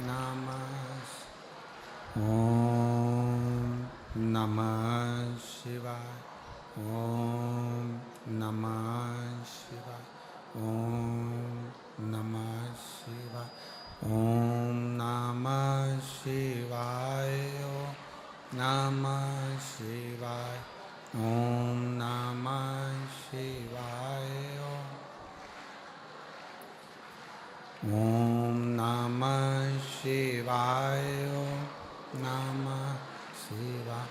नमः ॐ नमः शिवाय। ॐ नमः शिवाय। ॐ नमः शिवाय। ॐ नमः शिवाय। ॐ नमः शिवाय। ॐ नमः शिवाय। ॐ नमः शिवाय। ॐ नमः शिवाय।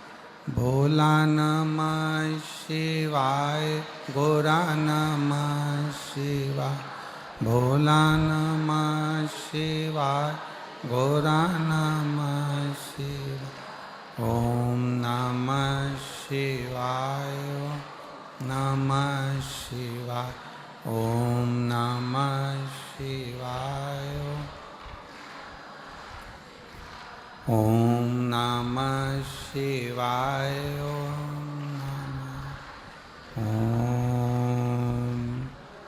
भोला नमः शिवाय। गोरा नमः शिवाय। भोला नमः शिवाय। गोरा नमः शिवाय। ॐ नमः शिवाय। ॐ नमः शिवाय। ॐ नमः शिवाय। ॐ नमः शिवाय। ॐ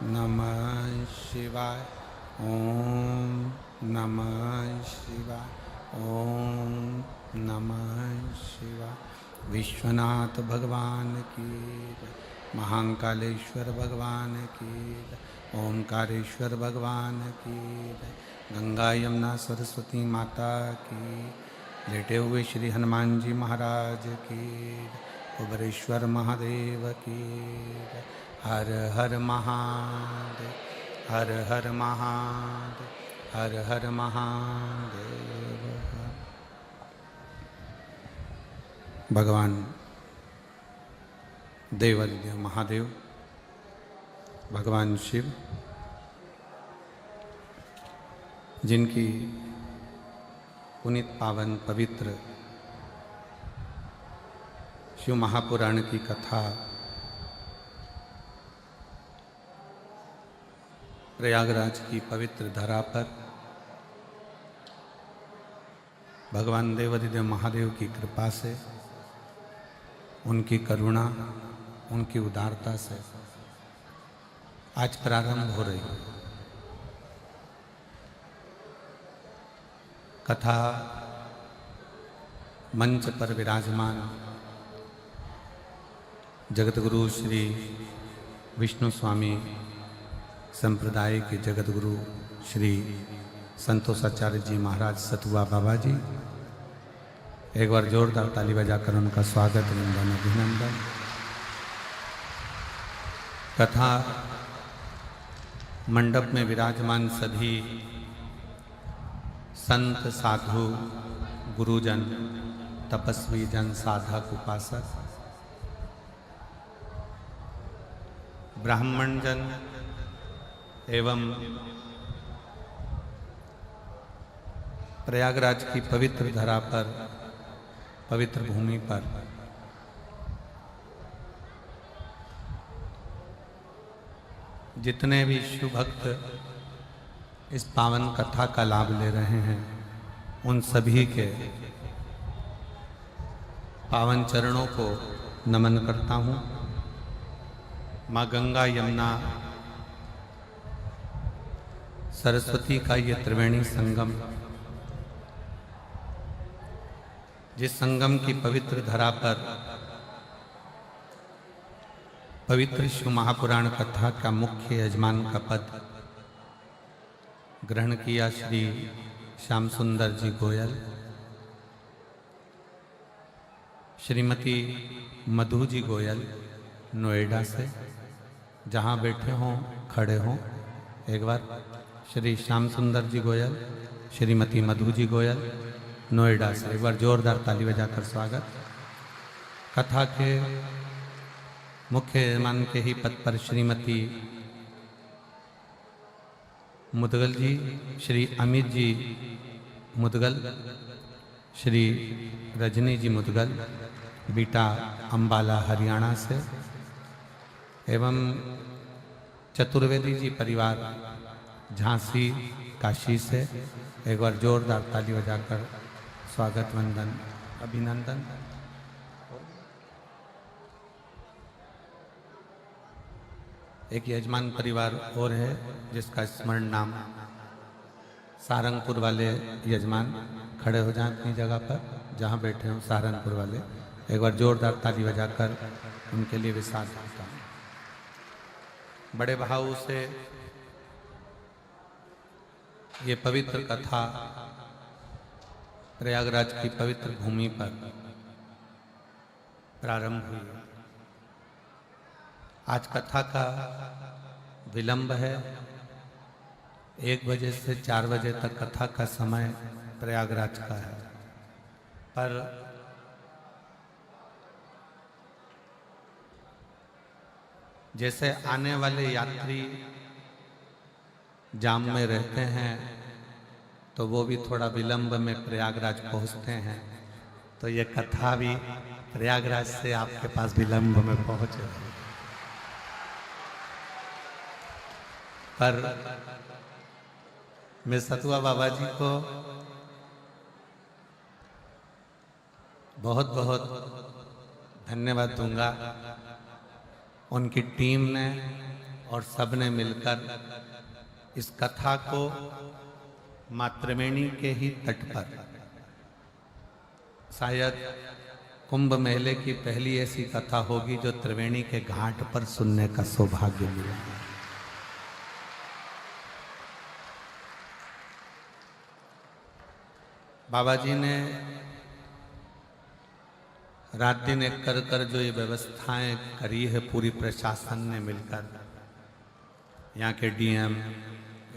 नमः शिवाय। ॐ नमः शिवाय। ॐ नमः शिवाय। विश्वनाथ भगवान की जय। महाकालेश्वर भगवान की जय। ओंकारेश्वर भगवान की जय। गंगा यमुना सरस्वती माता की। लेटे हुए श्री हनुमान जी महाराज की जय। कुबेरेश्वर महादेव की जय। हर हर महादेव। हर हर महादेव। हर हर महादेव। भगवान देवादिदेव महादेव भगवान शिव, जिनकी पुनीत पावन पवित्र शिव महापुराण की कथा प्रयागराज की पवित्र धरा पर भगवान देवादिदेव महादेव की कृपा से, उनकी करुणा, उनकी उदारता से आज प्रारंभ हो रही है। कथा मंच पर विराजमान जगतगुरु श्री विष्णु स्वामी संप्रदाय के जगतगुरु श्री संतोषाचार्य जी महाराज सतुआ बाबा जी, एक बार जोरदार ताली बजाकर उनका स्वागत वंदन अभिनंदन। कथा मंडप में विराजमान सभी संत साधु गुरुजन तपस्वी जन साधक उपासक ब्राह्मण जन एवं प्रयागराज की पवित्र धरा पर, पवित्र भूमि पर जितने भी शिव भक्त इस पावन कथा का लाभ ले रहे हैं, उन सभी के पावन चरणों को नमन करता हूँ। माँ गंगा यमुना सरस्वती का ये त्रिवेणी संगम, जिस संगम की पवित्र धरा पर पवित्र शिव महापुराण कथा का मुख्य यजमान का पद ग्रहण किया श्री श्याम सुंदर जी गोयल, श्रीमती मधु जी गोयल नोएडा से, जहां बैठे हों खड़े हों, एक बार श्री श्याम सुंदर जी गोयल, श्रीमती मधु जी गोयल नोएडा से, एक बार जोरदार ताली बजाकर स्वागत। कथा के मुख्य यजमान के ही पद पर श्रीमती मुदगल जी, श्री अमित जी मुदगल, श्री रजनी जी मुदगल बीटा अंबाला हरियाणा से, एवं चतुर्वेदी जी परिवार झांसी काशी से, एक बार जोरदार ताली बजाकर स्वागत वंदन अभिनंदन। एक यजमान परिवार और है जिसका स्मरण नाम सहारनपुर वाले यजमान खड़े हो जाएं अपनी जगह पर जहां बैठे हों। सहारनपुर वाले एक बार जोरदार ताली बजाकर उनके लिए विशाल होता है। बड़े भाव से ये पवित्र कथा प्रयागराज की पवित्र भूमि पर प्रारंभ हुई। आज कथा का विलंब है। 1 बजे से 4 बजे तक कथा का समय प्रयागराज का है, पर जैसे आने वाले यात्री जाम में रहते हैं तो वो भी थोड़ा विलंब में प्रयागराज पहुंचते हैं, तो ये कथा भी प्रयागराज से आपके पास विलंब में पहुंचे। पर मैं सतुआ बाबा जी को बहुत बहुत धन्यवाद दूंगा। उनकी टीम ने और सब ने मिलकर इस कथा को माँ त्रिवेणी के ही तट पर, शायद कुंभ मेले की पहली ऐसी कथा होगी जो त्रिवेणी के घाट पर सुनने का सौभाग्य मिला। बाबा जी ने रात दिन एक कर कर जो ये व्यवस्थाएं करी है पूरी प्रशासन ने मिलकर, यहाँ के डीएम,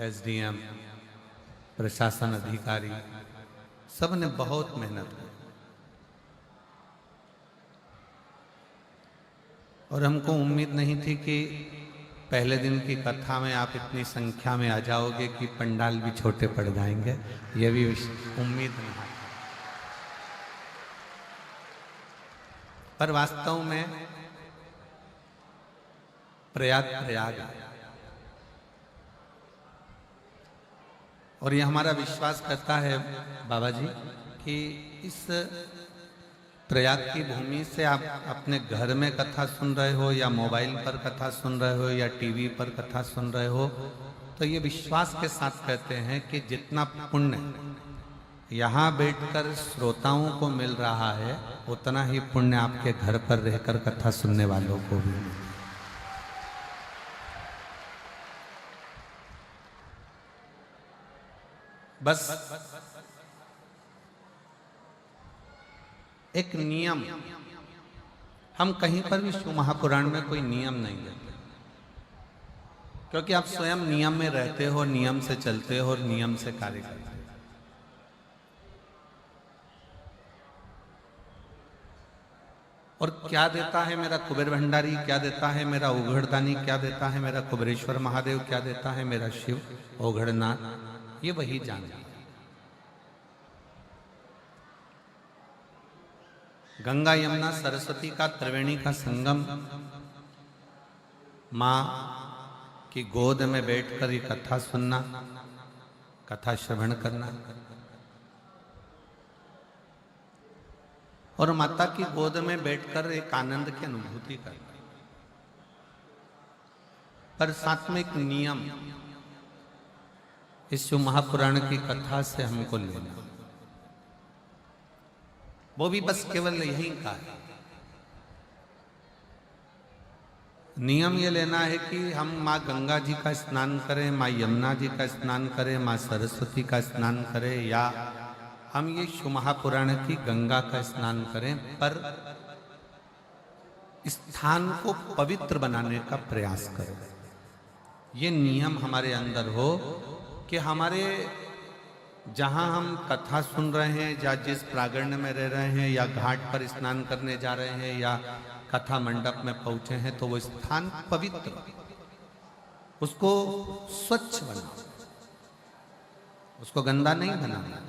एसडीएम, प्रशासन अधिकारी सब ने बहुत मेहनत की और हमको उम्मीद नहीं थी कि पहले दिन की कथा में आप इतनी संख्या में आ जाओगे कि पंडाल भी छोटे पड़ जाएंगे, ये भी उम्मीद नहीं है। पर वास्तव में प्रयाग और ये हमारा विश्वास करता है बाबा जी कि इस प्रयाग की भूमि से आप अपने घर में कथा सुन रहे हो या मोबाइल पर कथा सुन रहे हो या टीवी पर कथा सुन रहे हो, तो ये विश्वास के साथ कहते हैं कि जितना पुण्य यहाँ बैठकर श्रोताओं को मिल रहा है उतना ही पुण्य आपके घर पर रहकर कथा सुनने वालों को भी मिले। बस एक नियम, हम कहीं पर भी शिव महापुराण में कोई नियम नहीं देते, क्योंकि आप स्वयं नियम में रहते हो, नियम से चलते हो और नियम से कार्य करते हो। और क्या देता है मेरा कुबेर भंडारी, क्या देता है मेरा उघड़दानी, क्या देता है मेरा कुबेरेश्वर महादेव, क्या देता है मेरा शिव ओघड़नाथ, ये वही जानता है। गंगा यमुना सरस्वती का त्रिवेणी का संगम, माँ की गोद में बैठकर ये कथा सुनना, कथा श्रवण करना और माता की गोद में बैठकर एक आनंद की अनुभूति करना। पर साथ में एक नियम इस शिव महापुराण की कथा से हमको लेना, वो भी बस केवल यही का है। नियम ये लेना है कि हम माँ गंगा जी का स्नान करें, माँ यमुना जी का स्नान करें, माँ सरस्वती का स्नान करें, या हम ये शिव महापुराण की गंगा का स्नान करें, पर स्थान को पवित्र बनाने का प्रयास करें। ये नियम हमारे अंदर हो कि हमारे जहाँ हम कथा सुन रहे हैं या जिस प्रांगण में रह रहे हैं या घाट पर स्नान करने जा रहे हैं या कथा मंडप में पहुंचे हैं, तो वो स्थान पवित्र, उसको स्वच्छ बनाओ, उसको गंदा नहीं बनाना।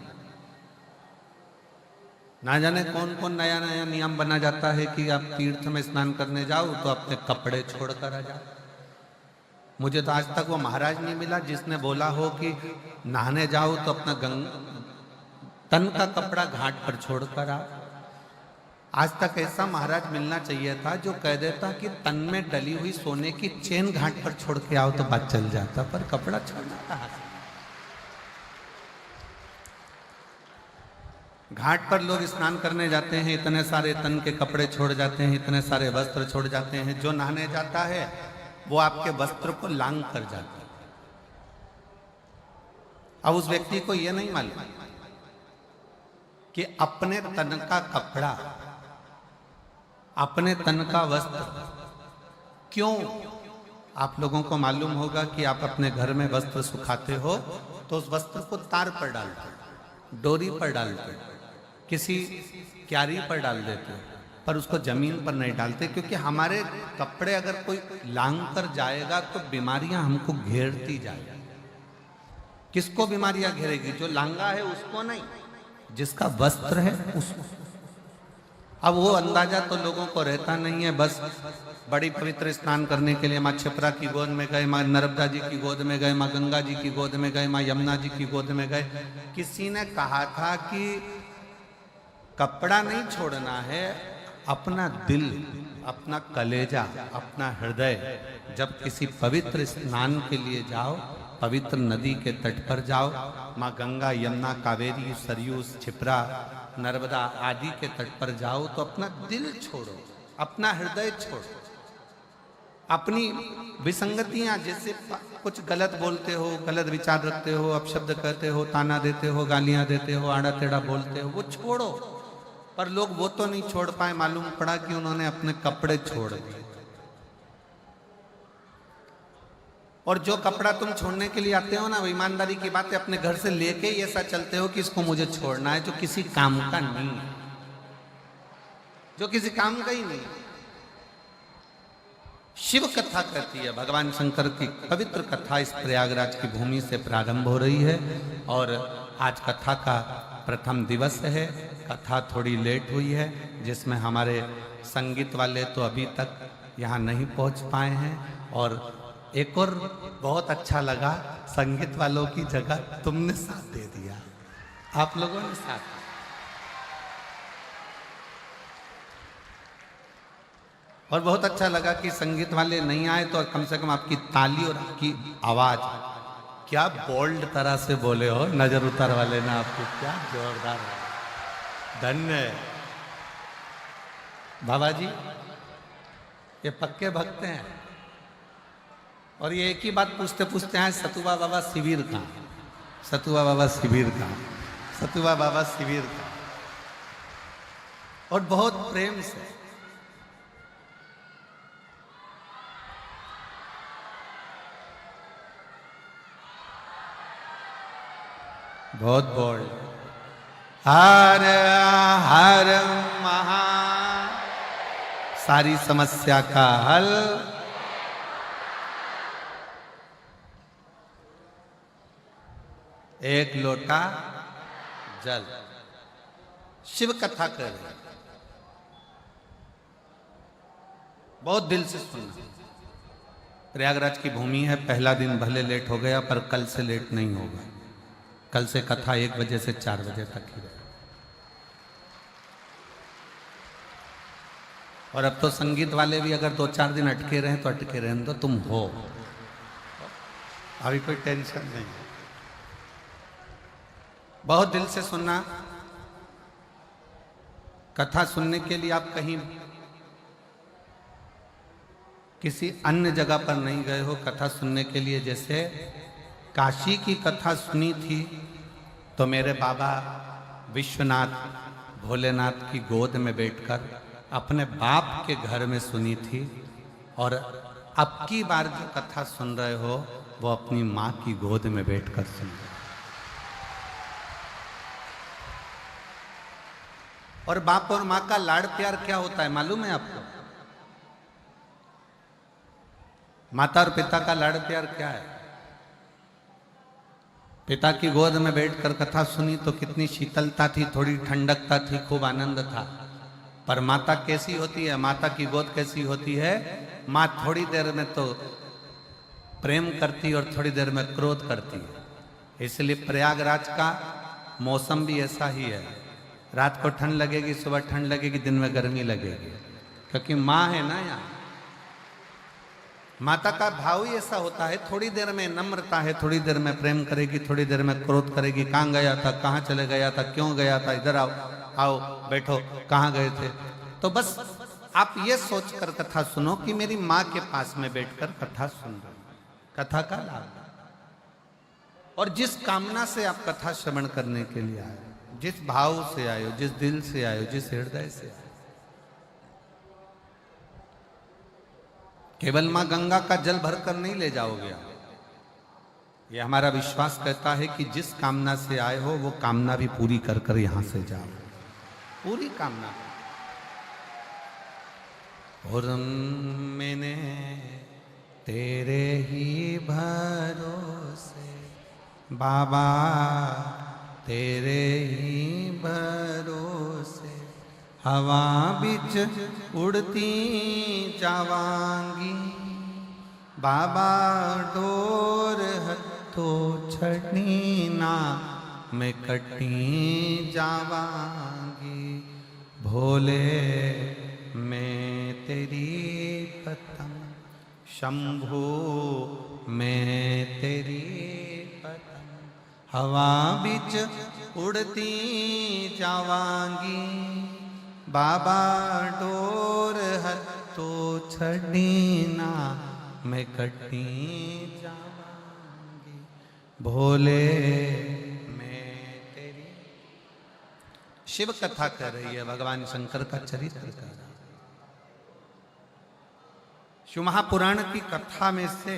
ना जाने कौन कौन नया नया नियम बना जाता है कि आप तीर्थ में स्नान करने जाओ तो अपने कपड़े छोड़कर आ जाओ। मुझे तो आज तक वो महाराज नहीं मिला जिसने बोला हो कि नहाने जाओ तो अपना तन का कपड़ा घाट पर छोड़कर आओ। आज तक ऐसा महाराज मिलना चाहिए था जो कह देता कि तन में डली हुई सोने की चेन घाट पर छोड़ के आओ तो बात चल जाता, पर कपड़ा छोड़ना कहाँ से। घाट पर लोग स्नान करने जाते हैं, इतने सारे तन के कपड़े छोड़ जाते हैं, इतने सारे वस्त्र छोड़ जाते हैं। जो नहाने जाता है वो आपके वस्त्र को लांग कर जाता है। अब उस व्यक्ति को यह नहीं मालूम कि अपने तन का कपड़ा, अपने तन का वस्त्र क्यों। आप लोगों को मालूम होगा कि आप अपने घर में वस्त्र सुखाते हो तो उस वस्त्र को तार पर डालते हो, डोरी पर डालते हो, किसी क्यारी पर डाल देते हो, पर उसको जमीन पर नहीं डालते, क्योंकि हमारे कपड़े अगर कोई लांग कर जाएगा तो बीमारियां हमको घेरती जाएगी। किसको बीमारियां घेरेगी? जो लांगा है उसको नहीं, जिसका वस्त्र है उसको। अब वो अंदाजा तो लोगों को रहता नहीं है। बस बड़ी पवित्र स्नान करने के लिए माँ क्षिप्रा की गोद में गए, माँ नर्मदा जी की गोद में गए, माँ गंगा जी की गोद में गए, माँ यमुना जी की गोद में गए। किसी ने कहा था कि कपड़ा नहीं छोड़ना है, अपना दिल, अपना कलेजा, अपना हृदय। जब किसी पवित्र स्नान के लिए जाओ, पवित्र नदी के तट पर जाओ, माँ गंगा, यमुना, कावेरी, सरयू, क्षिप्रा, नर्मदा आदि के तट पर जाओ, तो अपना दिल छोड़ो, अपना हृदय छोड़ो, अपनी विसंगतियां, जैसे कुछ गलत बोलते हो, गलत विचार रखते हो, अपशब्द कहते हो, ताना देते हो, गालियां देते हो, आड़ा टेढ़ा बोलते हो, वो छोड़ो। पर लोग वो तो नहीं छोड़ पाए। मालूम पड़ा कि उन्होंने अपने कपड़े छोड़ दिए। और जो कपड़ा तुम छोड़ने के लिए आते हो ना, वो ईमानदारी की बात है, अपने घर से लेके ही ऐसा चलते हो कि इसको मुझे छोड़ना है, जो किसी काम का नहीं है, जो किसी काम का ही नहीं। शिव कथा कहती है, भगवान शंकर की पवित्र कथा इस प्रयागराज की भूमि से प्रारंभ हो रही है और आज कथा का प्रथम दिवस है। कथा थोड़ी लेट हुई है, जिसमें हमारे संगीत वाले तो अभी तक यहाँ नहीं पहुँच पाए हैं। और एक और बहुत अच्छा लगा, संगीत वालों की जगह तुमने साथ दे दिया, आप लोगों ने साथ। और बहुत अच्छा लगा कि संगीत वाले नहीं आए तो कम से कम आपकी ताली और आपकी आवाज, क्या बोल्ड तरह से बोले हो, नजर उतार वाले ना आपको, क्या जोरदार है। धन्य है बाबा जी, ये पक्के भक्त हैं। और ये एक ही बात पूछते पूछते हैं, सतुबा बाबा शिविर कहाँ, सतुबा बाबा शिविर कहाँ, सतुबा बाबा शिविर कहाँ। और बहुत प्रेम से बहुत बोल, हर हर महा, सारी समस्या का हल। एक लोटा जल। शिव कथा कर रहे, बहुत दिल से सुनना। प्रयागराज की भूमि है, पहला दिन भले लेट हो गया पर कल से लेट नहीं होगा। कल से कथा 1 बजे से 4 बजे तक ही रहेगी। और अब तो संगीत वाले भी अगर 2-4 दिन अटके रहे तो अटके रहे, तो तुम हो, अभी कोई टेंशन नहीं। बहुत दिल से सुनना। कथा सुनने के लिए आप कहीं किसी अन्य जगह पर नहीं गए हो कथा सुनने के लिए। जैसे काशी की कथा सुनी थी तो मेरे बाबा विश्वनाथ भोलेनाथ की गोद में बैठकर अपने बाप के घर में सुनी थी, और अब की बार जो कथा सुन रहे हो वो अपनी माँ की गोद में बैठकर सुन रहे हो। और बाप और माँ का लाड़ प्यार क्या होता है मालूम है आपको? माता और पिता का लाड़ प्यार क्या है? पिता की गोद में बैठकर कथा सुनी तो कितनी शीतलता थी, थोड़ी ठंडकता थी, खूब आनंद था। पर माता कैसी होती है, माता की गोद कैसी होती है? माँ थोड़ी देर में तो प्रेम करती और थोड़ी देर में क्रोध करती है। इसलिए प्रयागराज का मौसम भी ऐसा ही है, रात को ठंड लगेगी, सुबह ठंड लगेगी, दिन में गर्मी लगेगी, क्योंकि माँ है ना यहाँ। माता का भाव ही ऐसा होता है, थोड़ी देर में नम्रता है, थोड़ी देर में प्रेम करेगी, थोड़ी देर में क्रोध करेगी। कहाँ गया था, कहाँ चले गया था, क्यों गया था, इधर आओ, आओ बैठो, कहाँ गए थे। तो बस आप ये सोचकर कथा सुनो कि मेरी माँ के पास में बैठकर कथा सुन रहे हो, कथा का लाभ। और जिस कामना से आप कथा श्रवण करने के लिए आए, जिस भाव से आए हो, जिस दिल से आए हो, जिस हृदय से आए, केवल मां गंगा का जल भरकर नहीं ले जाओगे आप। ये हमारा विश्वास कहता है कि जिस कामना से आए हो वो कामना भी पूरी कर कर यहां से जाओ, पूरी कामना। और मैंने तेरे ही भरोसे बाबा, तेरे ही भरोसे हवा बिच उड़ती जावांगी बाबा, डोर हथो छड़ी ना मैं कटी जावांगी। भोले मैं तेरी पतंग, शंभू मैं तेरी पतंग, हवा बिच उड़ती जावांगी बाबा, डोर हथो छड़ी ना मैं कटी जावांगी। भोले मैं तेरी। शिव कथा कर रही है, भगवान शंकर का चरित्र कर रहा है। शिव महापुराण की कथा में से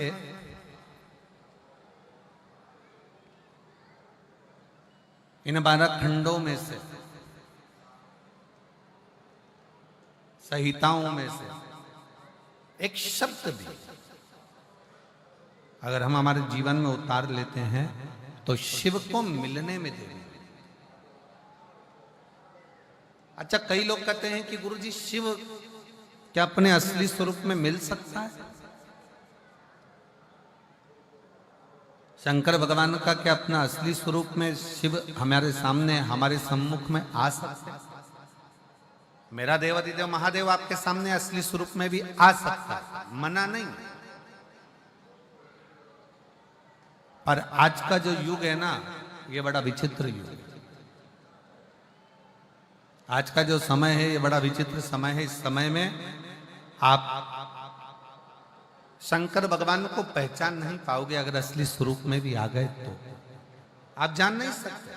इन 12 खंडों में से, संहिताओं में से एक शब्द भी अगर हम हमारे जीवन में उतार लेते हैं तो शिव को मिलने में देरी। अच्छा, कई लोग कहते हैं कि गुरुजी शिव क्या अपने असली स्वरूप में मिल सकता है? शंकर भगवान का क्या अपना असली स्वरूप में शिव हमारे सामने, हमारे सम्मुख में आ सकते हैं? मेरा देवाधिदेव महादेव आपके सामने असली स्वरूप में भी आ सकता है, मना नहीं। पर आज का जो युग है ना, ये बड़ा विचित्र युग है। आज का जो समय है ये बड़ा विचित्र समय है। इस समय में आप शंकर भगवान को पहचान नहीं पाओगे। अगर असली स्वरूप में भी आ गए तो आप जान नहीं सकते।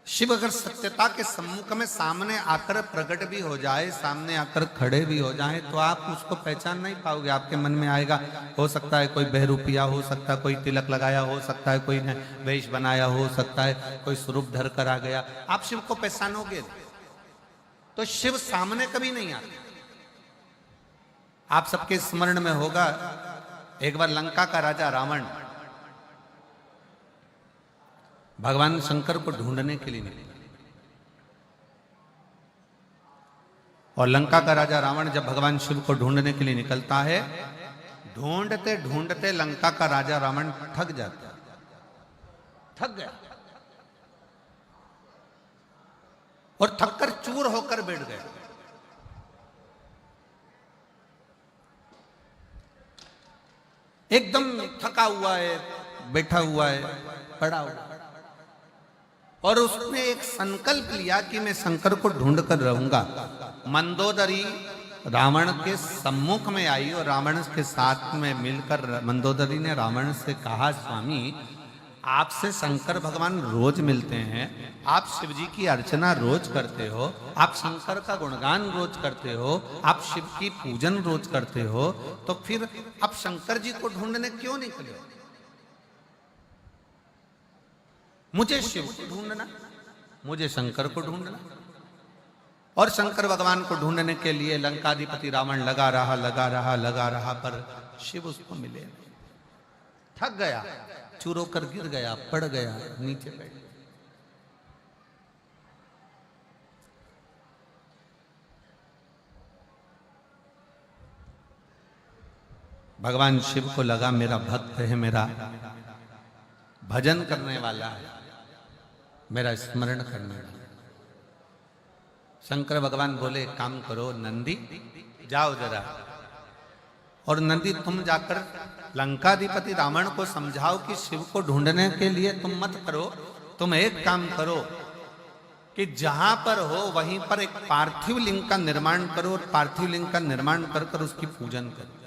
शिव अगर सत्यता के सम्मुख में सामने आकर प्रकट भी हो जाए, सामने आकर खड़े भी हो जाए, तो आप उसको पहचान नहीं पाओगे। आपके मन में आएगा, हो सकता है कोई बहरूपिया, हो सकता है कोई तिलक लगाया, हो सकता है कोई ने वेश बनाया, हो सकता है कोई स्वरूप धर कर आ गया। आप शिव को पहचानोगे तो शिव सामने कभी नहीं आते। आप सबके स्मरण में होगा, एक बार लंका का राजा रावण भगवान शंकर को ढूंढने के लिए निकले। और लंका का राजा रावण जब भगवान शिव को ढूंढने के लिए निकलता है, ढूंढते ढूंढते लंका का राजा रावण थक जाता है, थक गया और थककर चूर होकर बैठ गया। एकदम थका हुआ है, बैठा हुआ है, पड़ा हुआ, और उसने एक संकल्प लिया कि मैं शंकर को ढूंढ कर रहूंगा। मंदोदरी रावण के सम्मुख में आई और रावण के साथ में मिलकर मंदोदरी ने रावण से कहा, स्वामी आपसे शंकर भगवान रोज मिलते हैं, आप शिव जी की अर्चना रोज करते हो, आप शंकर का गुणगान रोज करते हो, आप शिव की पूजन रोज करते हो, तो फिर आप शंकर जी को ढूंढने क्यों निकले? मुझे शिव को ढूंढना, मुझे शंकर को ढूंढना। और शंकर भगवान को ढूंढने के लिए लंकाधिपति रावण लगा रहा, पर शिव उसको मिले नहीं। थक गया, चूर होकर गिर गया, पड़ गया, नीचे बैठ गया। भगवान शिव को लगा मेरा भक्त है, मेरा भजन करने वाला है, मेरा स्मरण करने वाला। शंकर भगवान बोले एक काम करो नंदी, जाओ जरा, और नंदी तुम जाकर लंकाधिपति रावण को समझाओ कि शिव को ढूंढने के लिए तुम मत करो, तुम एक काम करो कि जहां पर हो वहीं पर एक पार्थिव लिंग का निर्माण करो, और पार्थिव लिंग का निर्माण कर कर उसकी पूजन करो।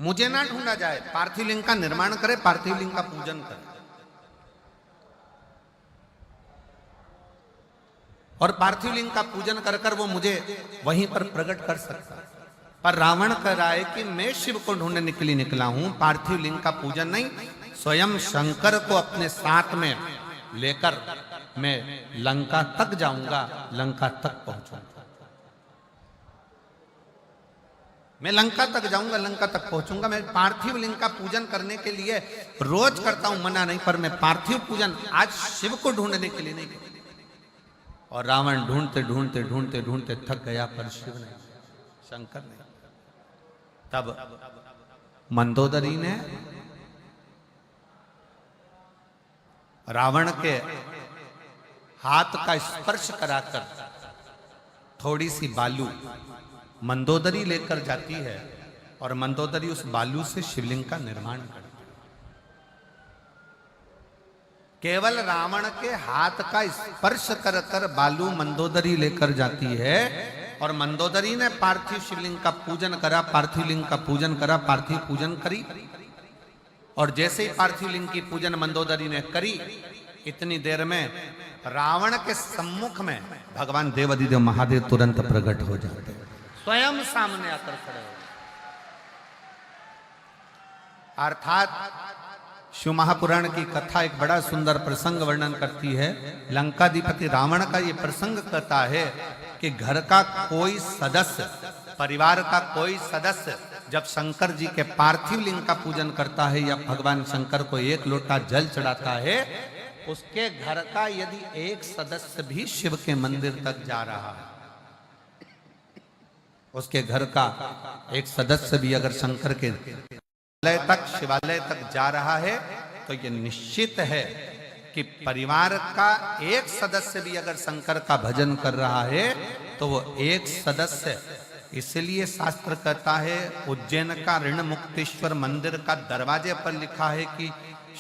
मुझे ना ढूंढा जाए, पार्थिव लिंग का निर्माण करे, पार्थिव लिंग का पूजन करे, और पार्थिव लिंग का पूजन कर कर वो मुझे वहीं पर प्रकट कर सकता है। पर रावण कह रहा है कि मैं शिव को ढूंढने के लिए निकला हूं, पार्थिव लिंग का पूजन नहीं, स्वयं शंकर को अपने साथ में लेकर मैं लंका तक जाऊंगा, लंका तक पहुंचूंगा, मैं लंका तक जाऊंगा, लंका तक पहुंचूंगा। मैं पार्थिव लिंग का पूजन करने के लिए रोज करता हूं, मना नहीं, पर मैं पार्थिव पूजन आज शिव को ढूंढने के लिए नहीं करता। और रावण ढूंढते ढूंढते ढूंढते ढूंढते थक गया, पर शिव नहीं, शंकर नहीं। तब मंदोदरी ने रावण के हाथ का स्पर्श कराकर थोड़ी सी बालू मंदोदरी लेकर जाती है, और मंदोदरी उस बालू से शिवलिंग का निर्माण करती है। केवल रावण के हाथ का स्पर्श कर कर बालू मंदोदरी लेकर जाती है, और मंदोदरी ने पार्थिव शिवलिंग का पूजन करा, पार्थिव लिंग का पूजन करा, पार्थिव पूजन करी। और जैसे ही पार्थिव लिंग की पूजन मंदोदरी ने करी, इतनी देर में रावण के सम्मुख में भगवान देवाधिदेव महादेव तुरंत प्रकट हो जाते, स्वयं सामने आकर खड़े हो। अर्थात शिव महापुराण की कथा एक बड़ा सुंदर प्रसंग वर्णन करती है। लंकाधिपति रावण का ये प्रसंग कहता है कि घर का कोई सदस्य, परिवार का कोई सदस्य जब शंकर जी के पार्थिव लिंग का पूजन करता है या भगवान शंकर को एक लोटा जल चढ़ाता है, उसके घर का यदि एक सदस्य भी शिव के मंदिर तक जा रहा है, उसके घर का एक सदस्य भी अगर शंकर के शिवालय तक जा रहा है, तो यह निश्चित है कि परिवार का एक सदस्य भी अगर शंकर का भजन कर रहा है, तो वो एक सदस्य, इसलिए शास्त्र कहता है, उज्जैन का ऋण मुक्तेश्वर मंदिर का दरवाजे पर लिखा है कि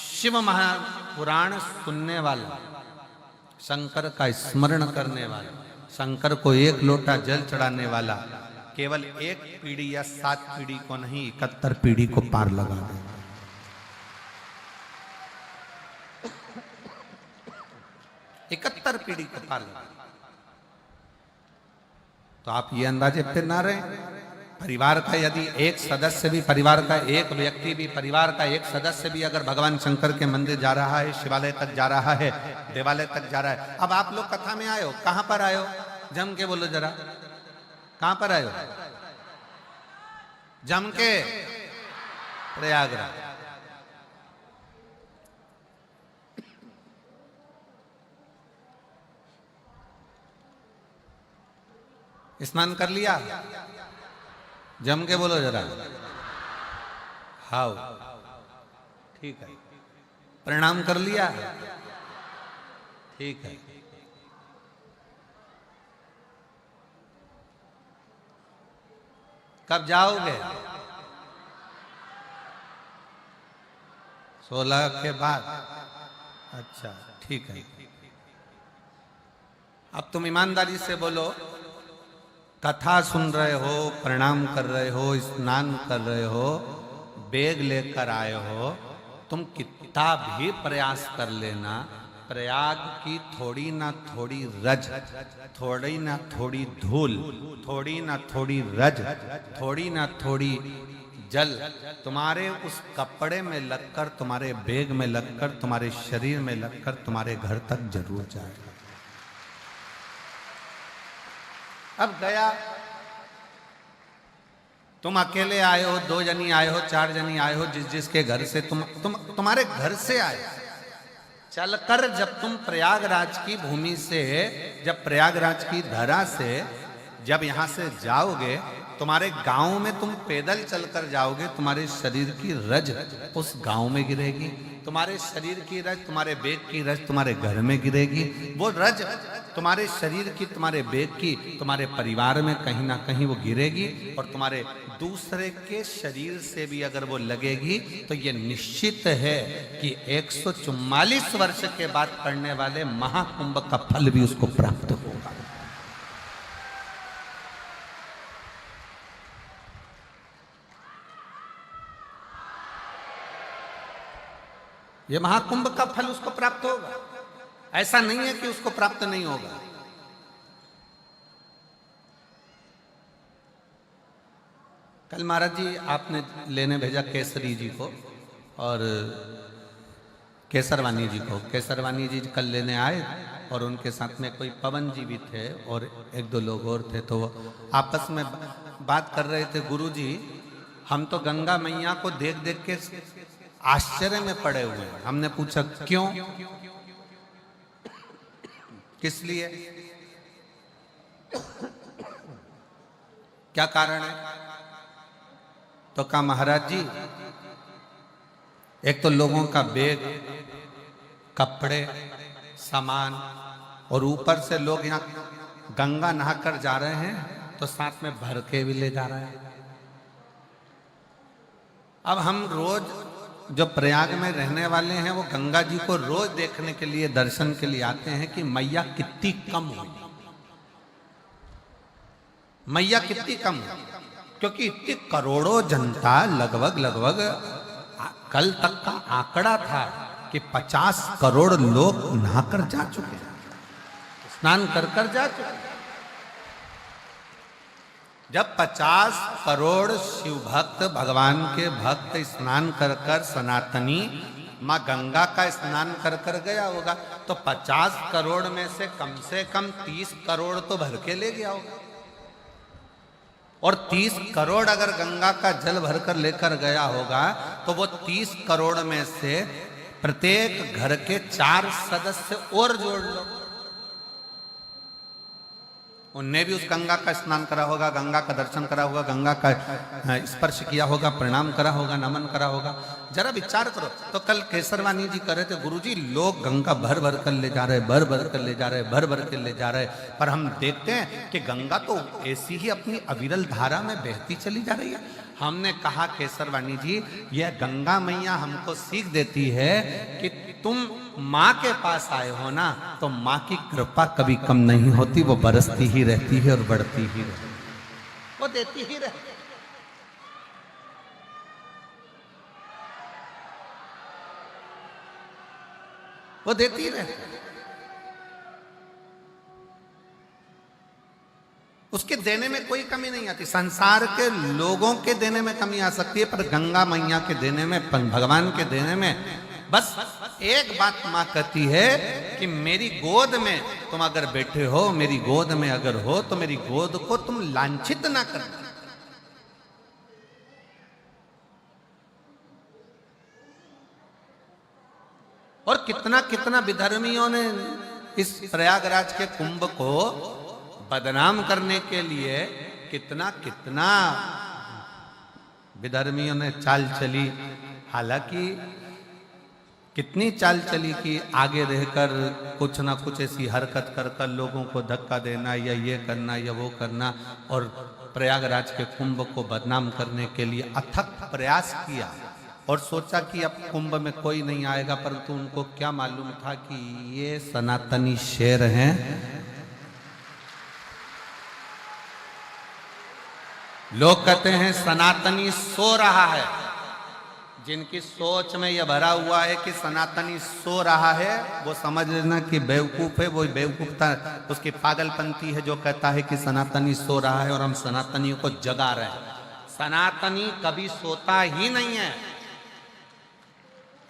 शिव महापुराण सुनने वाला, शंकर का स्मरण करने वाला, शंकर को एक लोटा जल चढ़ाने वाला केवल एक पीढ़ी या 7 पीढ़ी को नहीं, 71 पीढ़ी को पार लगा दे। 71 पीढ़ी को पार लगा। तो आप ये अंदाजे पे ना रहे, परिवार का यदि एक सदस्य भी, परिवार का एक व्यक्ति भी, परिवार का एक सदस्य भी अगर भगवान शंकर के मंदिर जा रहा है, शिवालय तक जा रहा है, देवालय तक जा रहा है। अब आप लोग कथा में आए हो, कहां पर आए हो? जम के बोलो जरा, कहां पर आए हो? जम के प्रयागराज। स्नान कर लिया? जम के बोलो जरा। हाउ, ठीक है। प्रणाम कर लिया? ठीक है। कब जाओगे? 16 के बाद। अच्छा, ठीक है। अब तुम ईमानदारी से बोलो, कथा सुन रहे हो, प्रणाम कर रहे हो, स्नान कर रहे हो, बैग लेकर आए हो, तुम कितना भी प्रयास कर लेना, प्रयाग की थोड़ी ना थोड़ी रज, थोड़ी ना थोड़ी धूल, थोड़ी ना थोड़ी रज, थोड़ी ना थोड़ी जल तुम्हारे उस कपड़े में लगकर, तुम्हारे बैग में लगकर, तुम्हारे शरीर में लगकर तुम्हारे घर तक जरूर जाएगा। अब गया, तुम अकेले आए हो, 2 जनी आए हो, 4 जनी आए हो, जिसके घर से तुम्हारे घर से आए, चलकर जब तुम प्रयागराज की भूमि से, जब प्रयागराज की धरा से जब यहां से जाओगे, तुम्हारे गांव में तुम पैदल चलकर जाओगे, तुम्हारे शरीर की रज उस गांव में गिरेगी, तुम्हारे शरीर की रज, तुम्हारे बेग की रज तुम्हारे घर में गिरेगी। वो रज तुम्हारे शरीर की, तुम्हारे बेग की, तुम्हारे परिवार में कहीं ना कहीं वो गिरेगी, और तुम्हारे दूसरे के शरीर से भी अगर वो लगेगी तो ये निश्चित है कि 144 वर्ष के बाद पड़ने वाले महाकुंभ का फल भी उसको प्राप्त होगा। ये महाकुंभ का फल उसको प्राप्त होगा, ऐसा नहीं है कि उसको प्राप्त नहीं होगा। कल महाराज जी आपने लेने भेजा केसरी जी को और केसरवानी जी को। केसरवानी जी कल लेने आए और उनके साथ में कोई पवन जी भी थे और एक दो लोग और थे। तो वो आपस में बात कर रहे थे, गुरु जी हम तो गंगा मैया को देख देख के आश्चर्य में पड़े हुए हैं। हमने पूछा क्यों, किस लिए, क्या कारण है? तो कहा महाराज जी एक तो लोगों का बैग, कपड़े, सामान, और ऊपर से लोग यहाँ गंगा नहाकर जा रहे हैं तो साथ में भर के भी ले जा रहे हैं। अब हम रोज जो प्रयाग में रहने वाले हैं वो गंगा जी को रोज देखने के लिए, दर्शन के लिए आते हैं कि मैया कितनी कम हुई, मैया कितनी कम हुई, क्योंकि इतनी करोड़ों जनता, लगभग कल तक का आंकड़ा था कि 50 करोड़ लोग नहाकर जा चुके हैं, स्नान कर कर जा चुके हैं। जब 50 करोड़ शिव भक्त, भगवान के भक्त स्नान कर कर सनातनी माँ गंगा का स्नान कर कर गया होगा, तो 50 करोड़ में से कम 30 करोड़ तो भर के ले गया होगा। और 30 करोड़ अगर गंगा का जल भरकर लेकर गया होगा तो वो 30 करोड़ में से प्रत्येक घर के 4 सदस्य और जोड़ लो, उनने भी उस गंगा का स्नान करा होगा, गंगा का दर्शन करा होगा, गंगा का स्पर्श किया होगा, प्रणाम करा होगा, नमन करा होगा। जरा विचार करो। तो कल केसरवानी जी कह रहे थे, गुरुजी लोग गंगा भर भर कर ले जा रहे, भर भर कर ले जा रहे, भर भर कर ले जा रहे, पर हम देखते हैं कि गंगा तो ऐसी ही अपनी अविरल धारा में बहती चली जा रही है। हमने कहा केसरवानी जी यह गंगा मैया हमको सीख देती है कि तुम माँ के पास आए हो ना, तो माँ की कृपा कभी कम नहीं होती, वो बरसती ही रहती है और बढ़ती ही रहती है, वो देती ही रहती है। वो देती ही रहती है, उसके देने में कोई कमी नहीं आती। संसार के लोगों के देने में कमी आ सकती है, पर गंगा मैया के देने में, भगवान के देने में बस एक बात माँ कहती है कि मेरी गोद में तुम अगर बैठे हो, मेरी गोद में अगर हो, तो मेरी गोद को तुम लांछित ना करना। और कितना कितना विधर्मियों ने इस प्रयागराज के कुंभ को बदनाम करने के लिए कितना कितना विधर्मियों ने चाल चली। हालांकि कितनी चाल चली कि आगे रहकर कुछ ना कुछ ऐसी हरकत कर कर लोगों को धक्का देना या ये करना या वो करना, और प्रयागराज के कुंभ को बदनाम करने के लिए अथक प्रयास किया और सोचा कि अब कुंभ में कोई नहीं आएगा। परंतु उनको क्या मालूम था कि ये सनातनी शेर हैं, लोग कहते हैं सनातनी सो रहा है। जिनकी सोच में यह भरा हुआ है कि सनातनी सो रहा है, वो समझ लेना कि बेवकूफ है। वो बेवकूफता उसकी पागलपंती है जो कहता है कि सनातनी सो रहा है और हम सनातनियों को जगा रहे हैं। सनातनी कभी सोता ही नहीं है,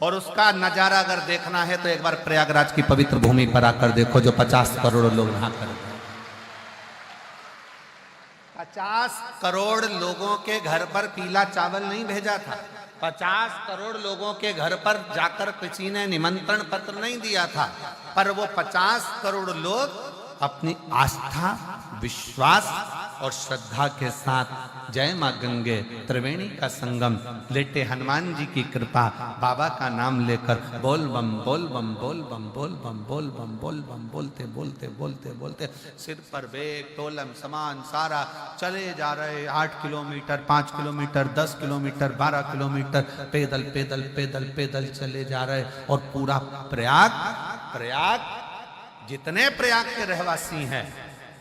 और उसका नजारा अगर देखना है तो एक बार प्रयागराज की पवित्र भूमि पर आकर देखो, जो 50 करोड़ लोग नहा कर, 50 करोड़ लोगों के घर पर पीला चावल नहीं भेजा था, 50 करोड़ लोगों के घर पर जाकर किसी ने निमंत्रण पत्र नहीं दिया था, पर वो 50 करोड़ लोग अपनी आस्था, विश्वास और श्रद्धा के साथ जय मां गंगे त्रिवेणी का संगम लेटे हनुमान जी की कृपा बाबा का नाम लेकर बोल बम बोल बम बोल बम बोल बम बोल बम बोल बम बोलते बोलते बोलते बोलते सिर पर बेग तोलम सामान सारा चले जा रहे। 8 किलोमीटर 5 किलोमीटर 10 किलोमीटर 12 किलोमीटर पैदल पैदल पैदल पैदल चले जा रहे। और पूरा प्रयाग जितने प्रयाग के रहवासी हैं,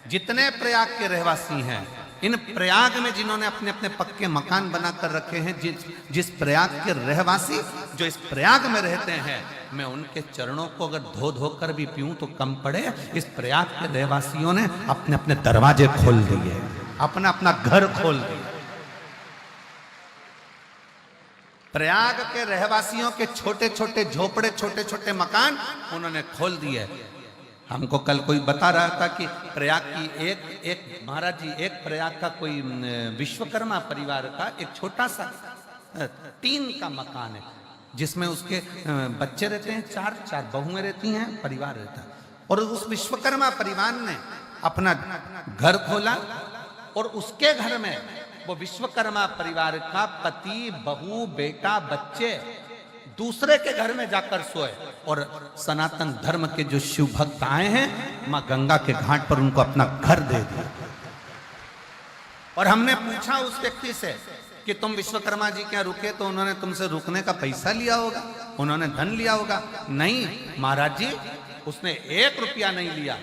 जितने प्रयाग के रहवासी हैं, इन प्रयाग में जिन्होंने अपने अपने पक्के मकान बनाकर रखे हैं, जिस प्रयाग के रहवासी जो इस प्रयाग में रहते हैं, मैं उनके चरणों को अगर धो धो कर भी पीऊं तो कम पड़े। इस प्रयाग के रहवासियों ने अपने अपने दरवाजे खोल दिए, अपना अपना घर खोल दिया। प्रयाग के रहवासियों के छोटे छोटे झोपड़े छोटे छोटे मकान उन्होंने खोल दिए। हमको कल कोई बता रहा था कि प्रयाग की एक महाराज जी, एक प्रयाग का कोई विश्वकर्मा परिवार का एक छोटा सा टीन का मकान है जिसमें उसके बच्चे रहते हैं, 4 बहुएं रहती हैं, परिवार रहता है। और उस विश्वकर्मा परिवार ने अपना घर खोला और उसके घर में वो विश्वकर्मा परिवार का पति बहू बेटा बच्चे दूसरे के घर में जाकर सोए। और सनातन धर्म के जो शिव भक्त आए हैं, मां गंगा के घाट पर उनको अपना घर दे दिया। और हमने पूछा उस व्यक्ति से कि तुम विश्वकर्मा जी क्या रुके, तो उन्होंने तुमसे रुकने का पैसा लिया होगा, उन्होंने धन लिया होगा। नहीं महाराज जी, उसने 1 रुपया नहीं लिया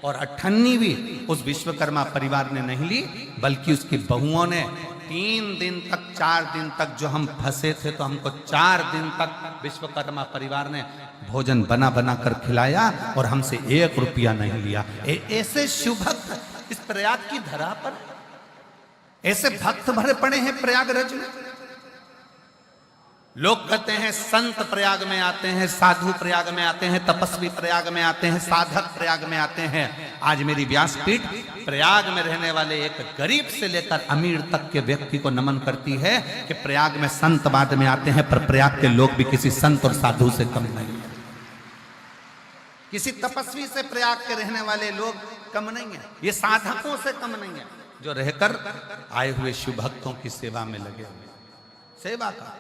और अठन्नी भी उस विश्वकर्मा परिवार ने नहीं ली, बल्कि उसकी बहुओं ने 3 दिन तक 4 दिन तक, जो हम फंसे थे तो हमको 4 दिन तक विश्वकर्मा परिवार ने भोजन बना बना कर खिलाया और हमसे 1 रुपया नहीं लिया। ऐसे शिव भक्त इस प्रयाग की धरा पर, ऐसे भक्त भरे पड़े हैं प्रयागराज में। लोग कहते हैं संत प्रयाग में आते हैं, साधु प्रयाग में आते हैं, तपस्वी प्रयाग में आते हैं, साधक प्रयाग में आते हैं। आज मेरी व्यासपीठ प्रयाग में रहने वाले एक गरीब से लेकर अमीर तक के व्यक्ति को नमन करती है कि प्रयाग में संत बाद में आते हैं, पर प्रयाग के लोग भी किसी संत और साधु से कम नहीं है। किसी तपस्वी से प्रयाग के रहने वाले लोग कम नहीं है, ये साधकों से कम नहीं है, जो रहकर आए हुए शिव भक्तों की सेवा में लगे हुए। सेवा का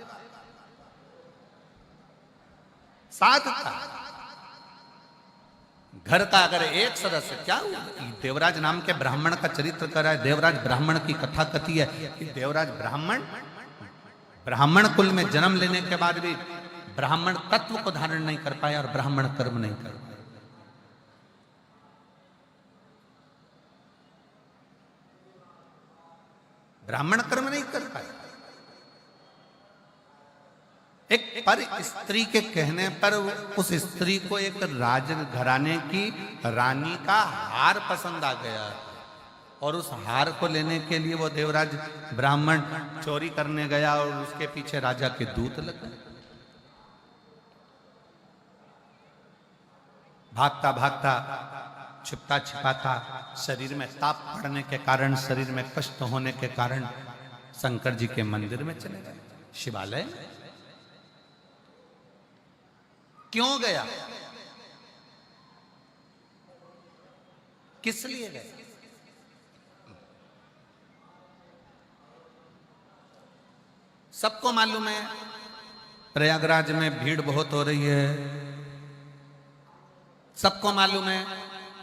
साधता घर का अगर एक सदस्य, क्या हुआ, देवराज नाम के ब्राह्मण का चरित्र कर रहा है। देवराज ब्राह्मण की कथा कथी है कि देवराज ब्राह्मण कुल में जन्म लेने के बाद भी ब्राह्मण तत्व को धारण नहीं कर पाया और ब्राह्मण कर्म नहीं कर पाया। ब्राह्मण कर्म नहीं कर पाया। एक पर स्त्री के कहने पर उस स्त्री को एक राज घराने की रानी का हार पसंद आ गया और उस हार को लेने के लिए वो देवराज ब्राह्मण चोरी करने गया और उसके पीछे राजा के दूत लग गए। भागता भागता छिपता छिपाता शरीर में ताप पड़ने के कारण, शरीर में कष्ट होने के कारण शंकर जी के मंदिर में चले गए, शिवालय। क्यों गया, किस लिए गए? सबको मालूम है प्रयागराज में भीड़ बहुत हो रही है। सबको मालूम है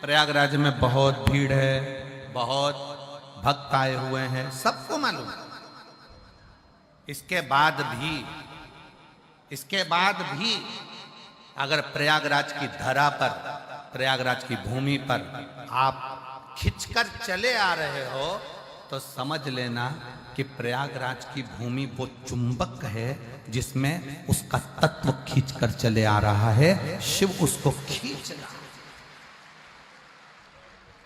प्रयागराज में बहुत भीड़ है, बहुत भक्त आए हुए हैं, सबको मालूम है। इसके बाद भी अगर प्रयागराज की धरा पर, प्रयागराज की भूमि पर आप खिंचकर चले आ रहे हो तो समझ लेना कि प्रयागराज की भूमि वो चुंबक है जिसमें उसका तत्व खींचकर चले आ रहा है। शिव उसको खींच रहा है,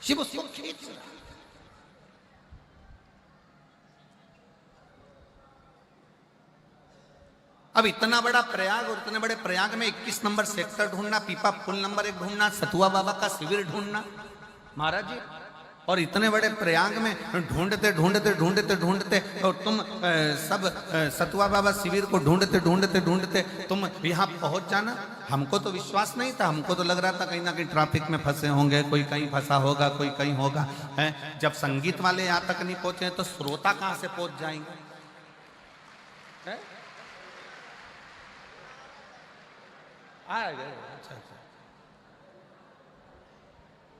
शिव उसको खींच रहा है। अब इतना बड़ा प्रयाग और इतने बड़े प्रयाग में 21 नंबर सेक्टर ढूंढना, पीपा पुल नंबर 1 ढूंढना, सतुआ बाबा का शिविर ढूंढना महाराज जी, और इतने बड़े प्रयाग में ढूंढते ढूंढते ढूंढते ढूंढते और तुम सब सतुआ बाबा शिविर को ढूंढते ढूंढते ढूंढते तुम यहाँ पहुंच जाना। हमको तो विश्वास नहीं था, हमको तो लग रहा था कहीं ना कहीं ट्रैफिक में फंसे होंगे, कोई कहीं फंसा होगा, कोई कहीं होगा। है जब संगीत वाले यहाँ तक नहीं पहुंचे तो श्रोता कहाँ से पहुंच जाएंगे? है? आ गए। अच्छा अच्छा।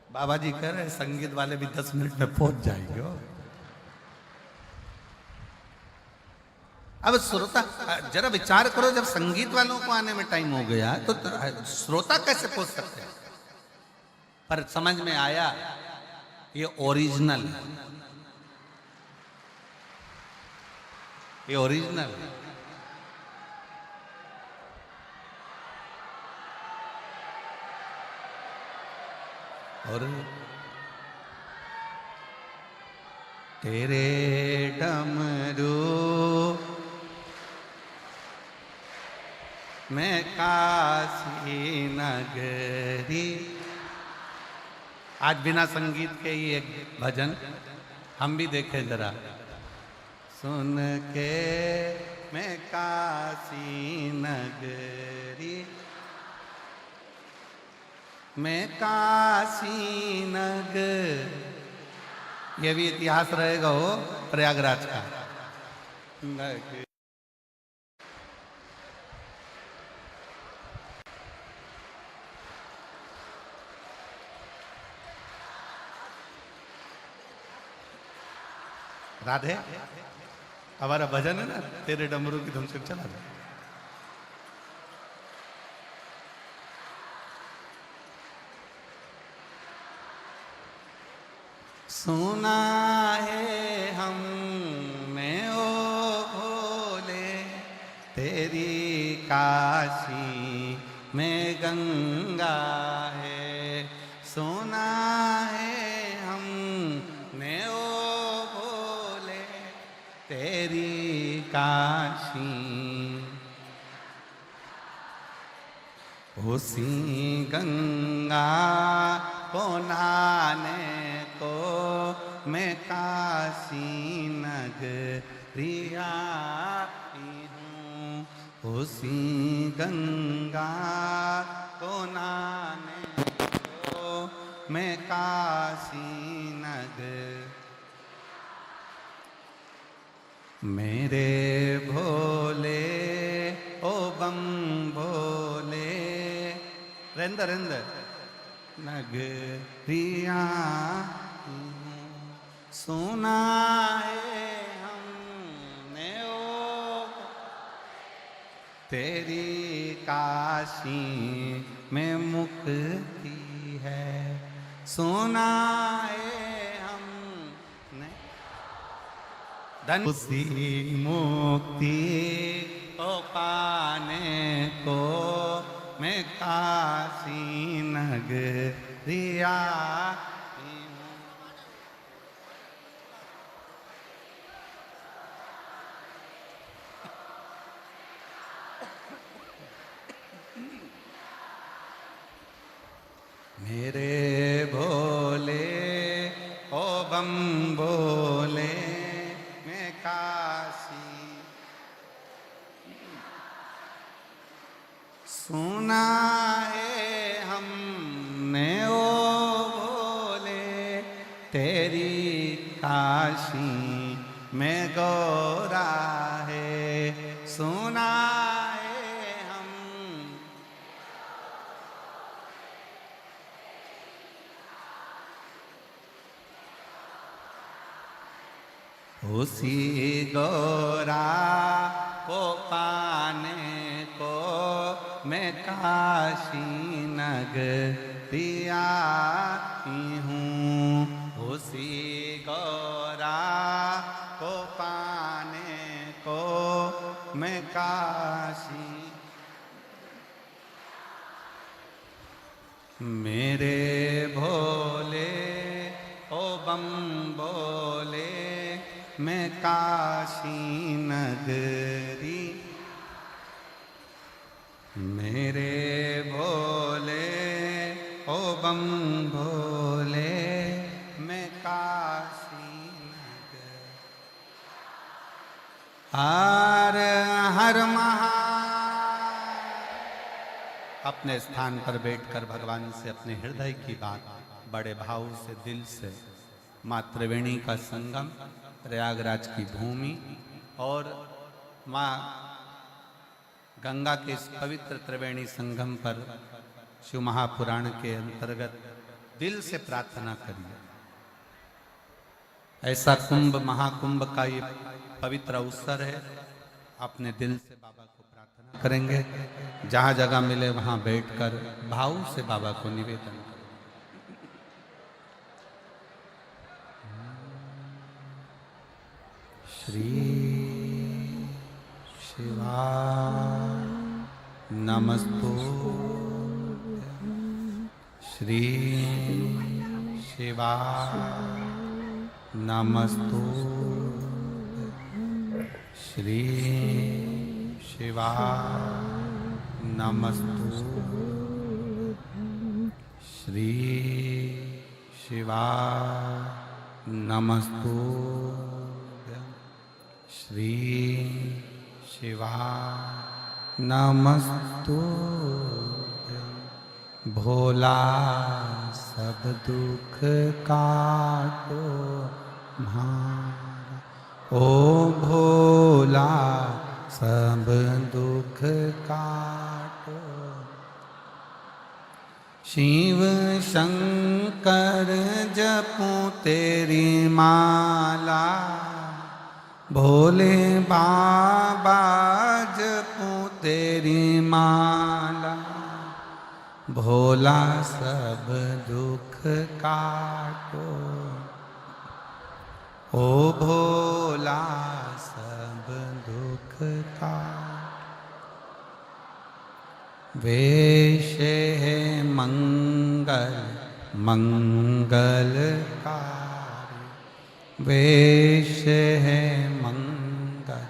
बाबा जी कह रहे संगीत वाले भी 10 मिनट में पहुंच जाएंगे। अब श्रोता जरा विचार करो, जब संगीत वालों को आने में टाइम हो गया तो श्रोता कैसे पहुंच सकते हैं? पर समझ में आया ये ओरिजिनल है, ये ओरिजिनल है। और तेरे डमरू मैं काशी नगरी। आज बिना संगीत के ही एक भजन हम भी देखे जरा। सुन के मैं काशी नगरी, मैं काशी नगर। ये भी इतिहास रहेगा हो प्रयागराज का। राधे हमारा भजन है ना, तेरे डमरू की धुन से चला दो। सुना है हमने ओ भोले तेरी काशी में गंगा है। सुना है हमने ओ भोले तेरी काशी, उसी गंगा को नहाने को मैं काशी नगरी आई हूँ। उसी गंगा को नहाने को मैं काशी नगर। मेरे भोले ओ बम भोले रेंदर रेंदर नगरिया सुना है हमने ओ तेरी काशी में मुक्ति है। सुना है हमने धन उसी मुक्ति को पाने को मैं काशी नगरिया। मेरे भोले ओ बम भोले मैं काशी सुना है हमने ओ भोले तेरी काशी में गौरा है। सुना है हम उसी गौरा को पाने को मैं काशी नगरिया हूँ। उसी गौरा को पाने को मैं काशी। मेरे भोले ओ बम भोले मैं काशी नगरी। मेरे भोले ओ बम भोले मैं का हर हर महा। अपने स्थान पर बैठकर भगवान से अपने हृदय की बात बड़े भाव से, दिल से, माँ त्रिवेणी का संगम, प्रयागराज की भूमि और माँ गंगा के इस पवित्र त्रिवेणी संगम पर शिव महापुराण के अंतर्गत दिल से प्रार्थना करिए। ऐसा कुंभ, महाकुंभ का ये पवित्र अवसर है। अपने दिल से बाबा को प्रार्थना करेंगे। जहाँ जगह मिले वहाँ बैठकर भाव से बाबा को निवेदन करें। श्री शिवा नमस्तु, श्री शिवा नमस्तु, श्री शिवा नमस्तु, श्री शिवा नमस्तु, श्री शिवा नमस्तु। भोला सब दुख काटो म्हारा, ओ भोला सब दुख काटो। शिव शंकर जपूं तेरी माला, भोले बाबा जपूं तेरी माला। भोला सब दुख काटो, ओ भोला सब दुख काटो। वेश है मंगल मंगलकारी, वेश है मंगल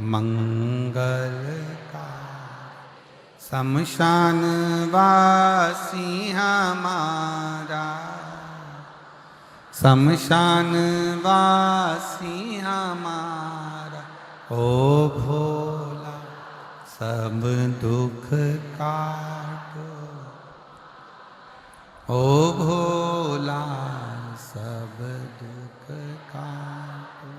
मंगलकारी। शमशान वासी हमारा, शमशान वासी हमारा। ओ भोला सब दुख काटो, ओ भोला सब दुख काटो।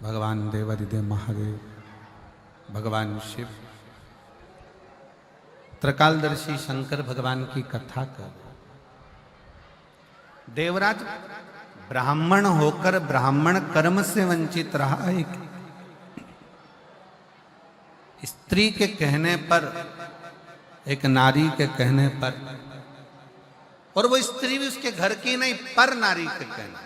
भगवान देवादिदेव महादेव, भगवान शिव, त्रिकालदर्शी शंकर भगवान की कथा कर। देवराज ब्राह्मण होकर ब्राह्मण कर्म से वंचित रहा। एक स्त्री के कहने पर, एक नारी के कहने पर, और वो स्त्री भी उसके घर की नहीं, पर नारी के कहने,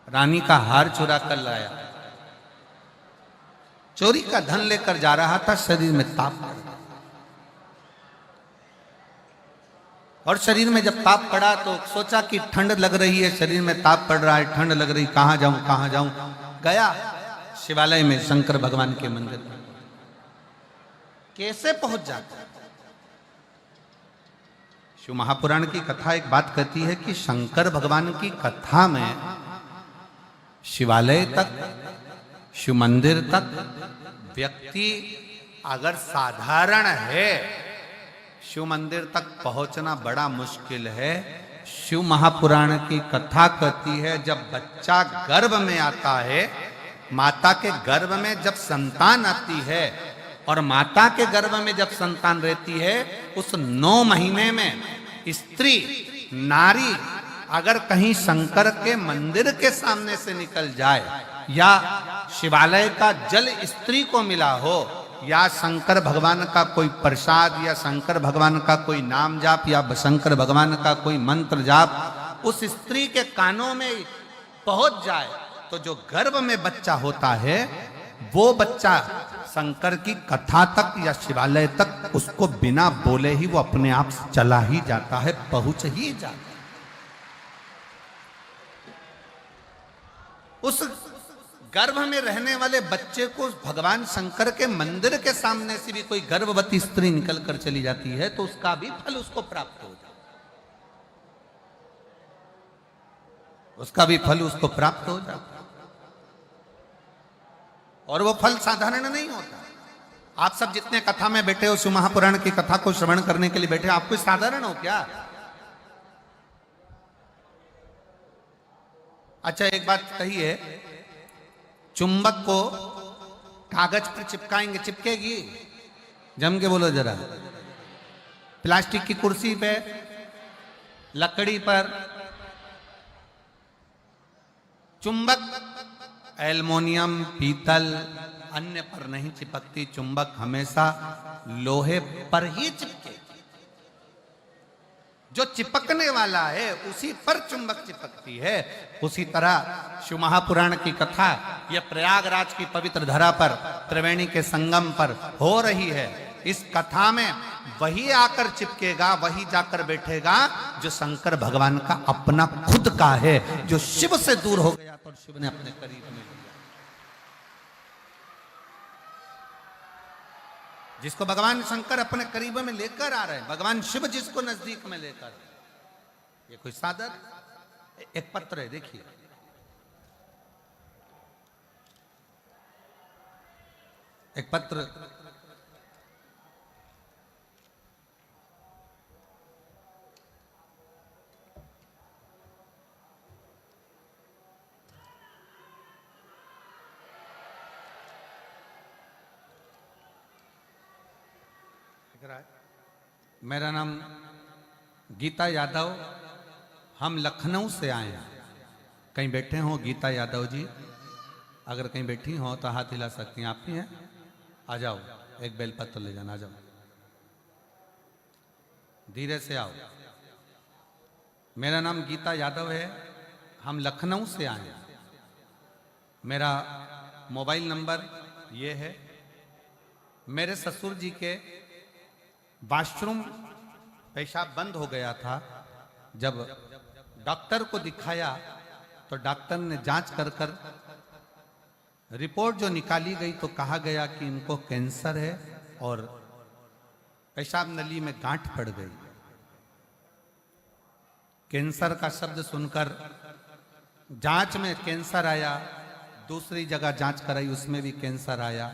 रानी का हार चुरा कर लाया, चोरी का धन लेकर जा रहा था। शरीर में ताप पड़ा, और शरीर में जब ताप पड़ा तो सोचा कि ठंड लग रही है, शरीर में ताप पड़ रहा है, ठंड लग रही, कहां जाऊं कहां जाऊं। गया शिवालय में शंकर भगवान के मंदिर में। कैसे पहुंच जाता? शिव महापुराण की कथा एक बात कहती है कि शंकर भगवान की कथा में शिवालय तक, शिव मंदिर तक व्यक्ति अगर साधारण है, शिव मंदिर तक पहुंचना बड़ा मुश्किल है। शिव महापुराण की कथा कहती है जब बच्चा गर्भ में आता है, माता के गर्भ में जब संतान आती है, और माता के गर्भ में जब संतान रहती है, उस 9 महीने में स्त्री, नारी अगर कहीं शंकर के मंदिर के सामने से निकल जाए, या शिवालय का जल स्त्री को मिला हो, या शंकर भगवान का कोई प्रसाद, या शंकर भगवान का कोई नाम जाप, या शंकर भगवान का कोई मंत्र जाप उस स्त्री के कानों में पहुंच जाए, तो जो गर्भ में बच्चा होता है, वो बच्चा शंकर की कथा तक या शिवालय तक उसको बिना बोले ही वो अपने आप से चला ही जाता है, पहुंच ही जाता है। उस गर्भ में रहने वाले बच्चे को भगवान शंकर के मंदिर के सामने से भी कोई गर्भवती स्त्री निकल कर चली जाती है तो उसका भी फल उसको प्राप्त हो जाता, उसका भी फल उसको प्राप्त हो जाता। और वो फल साधारण नहीं होता। आप सब जितने कथा में बैठे हो, शिव महापुराण की कथा को श्रवण करने के लिए बैठे, आप कोई साधारण हो क्या? अच्छा एक बात कही है, चुंबक को कागज पर चिपकाएंगे, चिपकेगी? जम के बोलो जरा। प्लास्टिक की कुर्सी पे, लकड़ी पर, चुंबक एल्युमिनियम, पीतल, अन्य पर नहीं चिपकती। चुंबक हमेशा लोहे पर ही चिपकेगी। जो चिपकने वाला है उसी पर चुंबक चिपकती है। उसी तरह शिव महापुराण की कथा यह प्रयागराज की पवित्र धरा पर, त्रिवेणी के संगम पर हो रही है। इस कथा में वही आकर चिपकेगा, वही जाकर बैठेगा जो शंकर भगवान का अपना खुद का है, जो शिव से दूर हो गया तो शिव ने अपने करीब में लिया। जिसको भगवान शंकर अपने करीब में लेकर आ रहे हैं, भगवान शिव जिसको नजदीक में लेकर, ये कोई सादर एक पत्र है, देखिए। एक पत्र मेरा नाम गीता यादव, हम लखनऊ से आए हैं। कहीं बैठे हो गीता यादव जी? अगर कहीं बैठी हो तो हाथ हिला सकती हैं। आप ही हैं? आ जाओ, एक बेलपत्र ले जाना, आ जाओ, धीरे से आओ। मेरा नाम गीता यादव है, हम लखनऊ से आए हैं। मेरा मोबाइल नंबर ये है। मेरे ससुर जी के वॉशरूम पेशाब बंद हो गया था। जब डॉक्टर को दिखाया तो डॉक्टर ने जांच कर रिपोर्ट जो निकाली गई तो कहा गया कि इनको कैंसर है और पेशाब नली में गांठ पड़ गई। कैंसर का शब्द सुनकर जांच में कैंसर आया, दूसरी जगह जांच कराई उसमें भी कैंसर आया,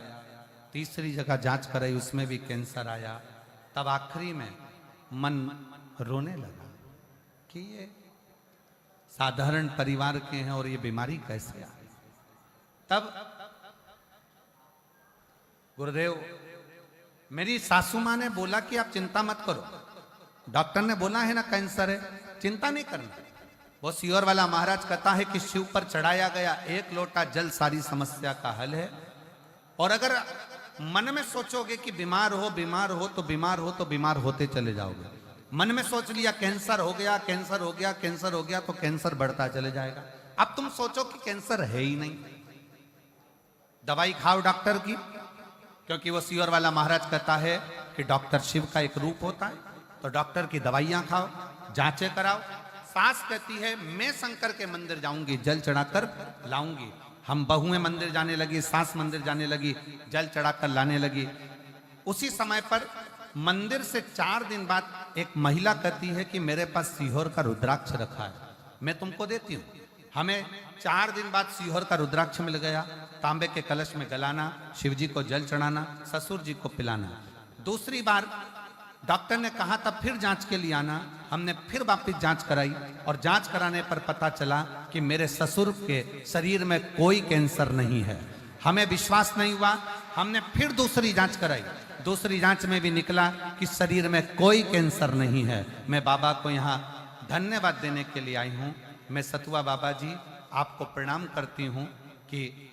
तीसरी जगह जांच कराई उसमें भी कैंसर आया। तब आखिरी में मन रोने लगा कि ये साधारण परिवार के हैं और ये बीमारी कैसे आई। तब गुरुदेव, मेरी सासू मां ने बोला कि आप चिंता मत करो, डॉक्टर ने बोला है ना कैंसर है, चिंता नहीं करना। वो सियोर वाला महाराज कहता है कि शिव पर चढ़ाया गया एक लोटा जल सारी समस्या का हल है। और अगर मन में सोचोगे कि बीमार हो तो बीमार हो तो बीमार होते चले जाओगे। मन में सोच लिया कैंसर हो गया, कैंसर हो गया, कैंसर हो गया, तो कैंसर बढ़ता चले जाएगा। अब तुम सोचो कि कैंसर है ही नहीं, दवाई खाओ डॉक्टर की, क्योंकि वो सियोर वाला महाराज कहता है कि डॉक्टर शिव का एक रूप होता है। तो डॉक्टर की दवाइयां खाओ, जांचें कराओ। सास कहती है मैं शंकर के मंदिर जाऊंगी, जल चढ़ाकर लाऊंगी। हम बहुएं मंदिर जाने लगी, सास मंदिर जाने लगी, जल चढ़ाकर लाने लगी। उसी समय पर मंदिर से 4 दिन बाद एक महिला कहती है कि मेरे पास सीहोर का रुद्राक्ष रखा है, मैं तुमको देती हूँ। हमें 4 दिन बाद सीहोर का रुद्राक्ष मिल गया। तांबे के कलश में गलाना, शिव जी को जल चढ़ाना, ससुर जी को पिलाना। दूसरी बार डॉक्टर ने कहा तब फिर जांच के लिए आना। हमने फिर वापस जांच कराई और जांच कराने पर पता चला कि मेरे ससुर के शरीर में कोई कैंसर नहीं है। हमें विश्वास नहीं हुआ, हमने फिर दूसरी जांच कराई। दूसरी जांच में भी निकला कि शरीर में कोई कैंसर नहीं है। मैं बाबा को यहाँ धन्यवाद देने के लिए आई हूँ। मैं सतुआ बाबा जी आपको प्रणाम करती हूँ कि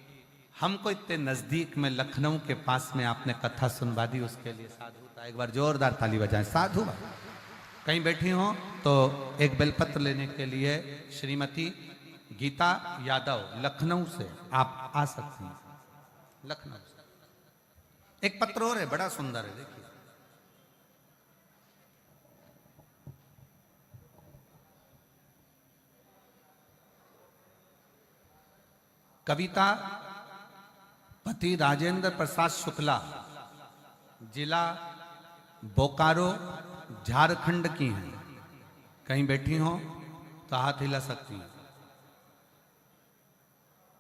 हमको इतने नजदीक में लखनऊ के पास में आपने कथा सुनवा दी, उसके लिए साधु। एक बार जोरदार ताली बजाएं साधु। कहीं बैठी हो तो एक बेलपत्र लेने के लिए श्रीमती गीता यादव लखनऊ से आप आ सकती हैं। लखनऊ से एक पत्र और है, बड़ा सुंदर है, देखिए। कविता पति राजेंद्र प्रसाद शुक्ला, जिला बोकारो, झारखंड की हैं। कहीं बैठी हो तो हाथ हिला सकती हैं।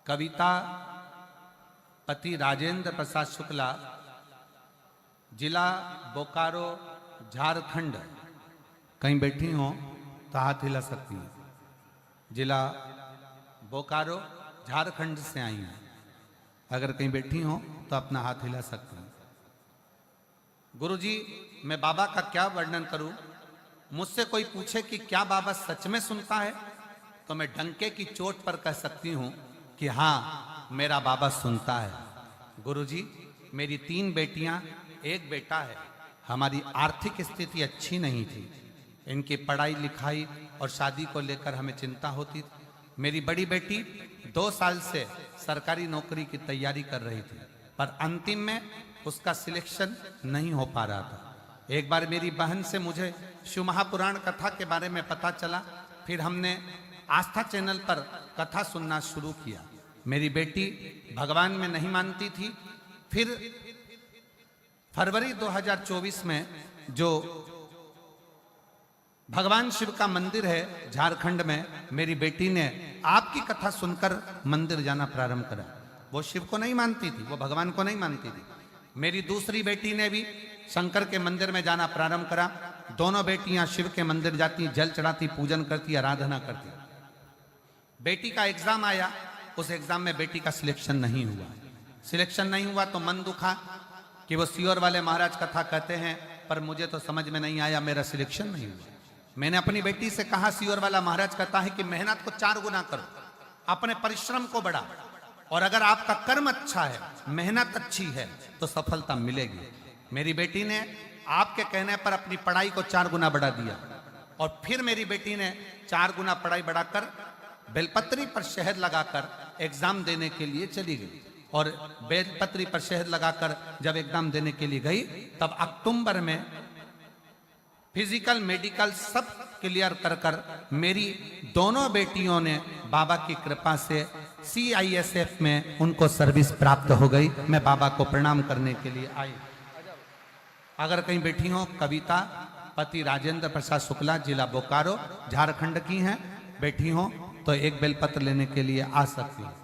कविता पति राजेंद्र प्रसाद शुक्ला, जिला बोकारो, झारखंड। कहीं बैठी हो तो हाथ हिला सकती हैं। जिला बोकारो, झारखंड से आई हैं। अगर कहीं बैठी हो तो अपना हाथ हिला सकती हैं। गुरुजी, मैं बाबा का क्या वर्णन करूं? मुझसे कोई पूछे कि क्या बाबा सच में सुनता है, तो मैं डंके की चोट पर कह सकती हूं कि हाँ, मेरा बाबा सुनता है। गुरुजी, मेरी 3 बेटियां, 1 बेटा है। हमारी आर्थिक स्थिति अच्छी नहीं थी। इनकी पढ़ाई लिखाई और शादी को लेकर हमें चिंता होती थी। मेरी बड़ी बेटी 2 साल से सरकारी नौकरी की तैयारी कर रही थी, पर अंतिम में उसका सिलेक्शन नहीं हो पा रहा था। एक बार मेरी बहन से मुझे शिव महापुराण कथा के बारे में पता चला। फिर हमने आस्था चैनल पर कथा सुनना शुरू किया। मेरी बेटी भगवान में नहीं मानती थी। फिर फरवरी 2024 में जो भगवान शिव का मंदिर है झारखंड में, मेरी बेटी ने आपकी कथा सुनकर मंदिर जाना प्रारंभ करा। वो शिव को नहीं मानती थी, वो भगवान को नहीं मानती थी। मेरी दूसरी बेटी ने भी शंकर के मंदिर में जाना प्रारंभ करा। दोनों बेटियां शिव के मंदिर जाती, जल चढ़ाती, पूजन करती, आराधना करती। बेटी का एग्जाम आया, उस एग्जाम में बेटी का सिलेक्शन नहीं हुआ। सिलेक्शन नहीं हुआ तो मन दुखा कि वो सियोर वाले महाराज कथा कहते हैं, पर मुझे तो समझ में नहीं आया, मेरा सिलेक्शन नहीं हुआ। मैंने अपनी बेटी से कहा, सियोर वाला महाराज कहता है कि मेहनत को 4 गुना करो, अपने परिश्रम को बढ़ा, और अगर आपका कर्म अच्छा है, मेहनत अच्छी है, तो सफलता मिलेगी। मेरी बेटी ने आपके कहने पर अपनी पढ़ाई को 4 गुना बढ़ा दिया, और फिर मेरी बेटी ने 4 गुना पढ़ाई बढ़ाकर बेलपत्री पर शहद लगाकर एग्जाम देने के लिए चली गई। और बेलपत्री पर शहद लगाकर जब एग्जाम देने के लिए गई, तब अक्टूबर में फिजिकल मेडिकल सब क्लियर कर मेरी दोनों बेटियों ने बाबा की कृपा से CISF में उनको सर्विस प्राप्त हो गई। मैं बाबा को प्रणाम करने के लिए आई। अगर कहीं बैठी हो, कविता पति राजेंद्र प्रसाद शुक्ला, जिला बोकारो, झारखंड की हैं, बैठी हो तो एक बेलपत्र लेने के लिए आ सकती है।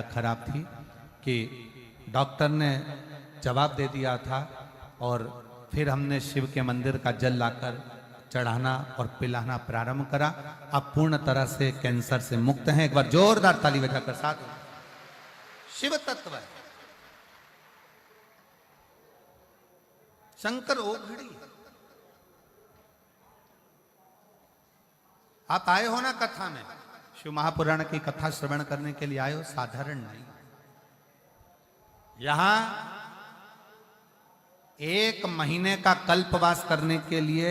खराब थी कि डॉक्टर ने जवाब दे दिया था, और फिर हमने शिव के मंदिर का जल लाकर चढ़ाना और पिलाना प्रारंभ करा। अब पूर्ण तरह से कैंसर से मुक्त हैं। एक बार जोरदार ताली बजाकर साथ। शिव तत्व है, शंकर ओघड़ी। आप आए हो ना कथा में, शिव महापुराण की कथा श्रवण करने के लिए आए हो, साधारण नहीं। यहां 1 महीने का कल्पवास करने के लिए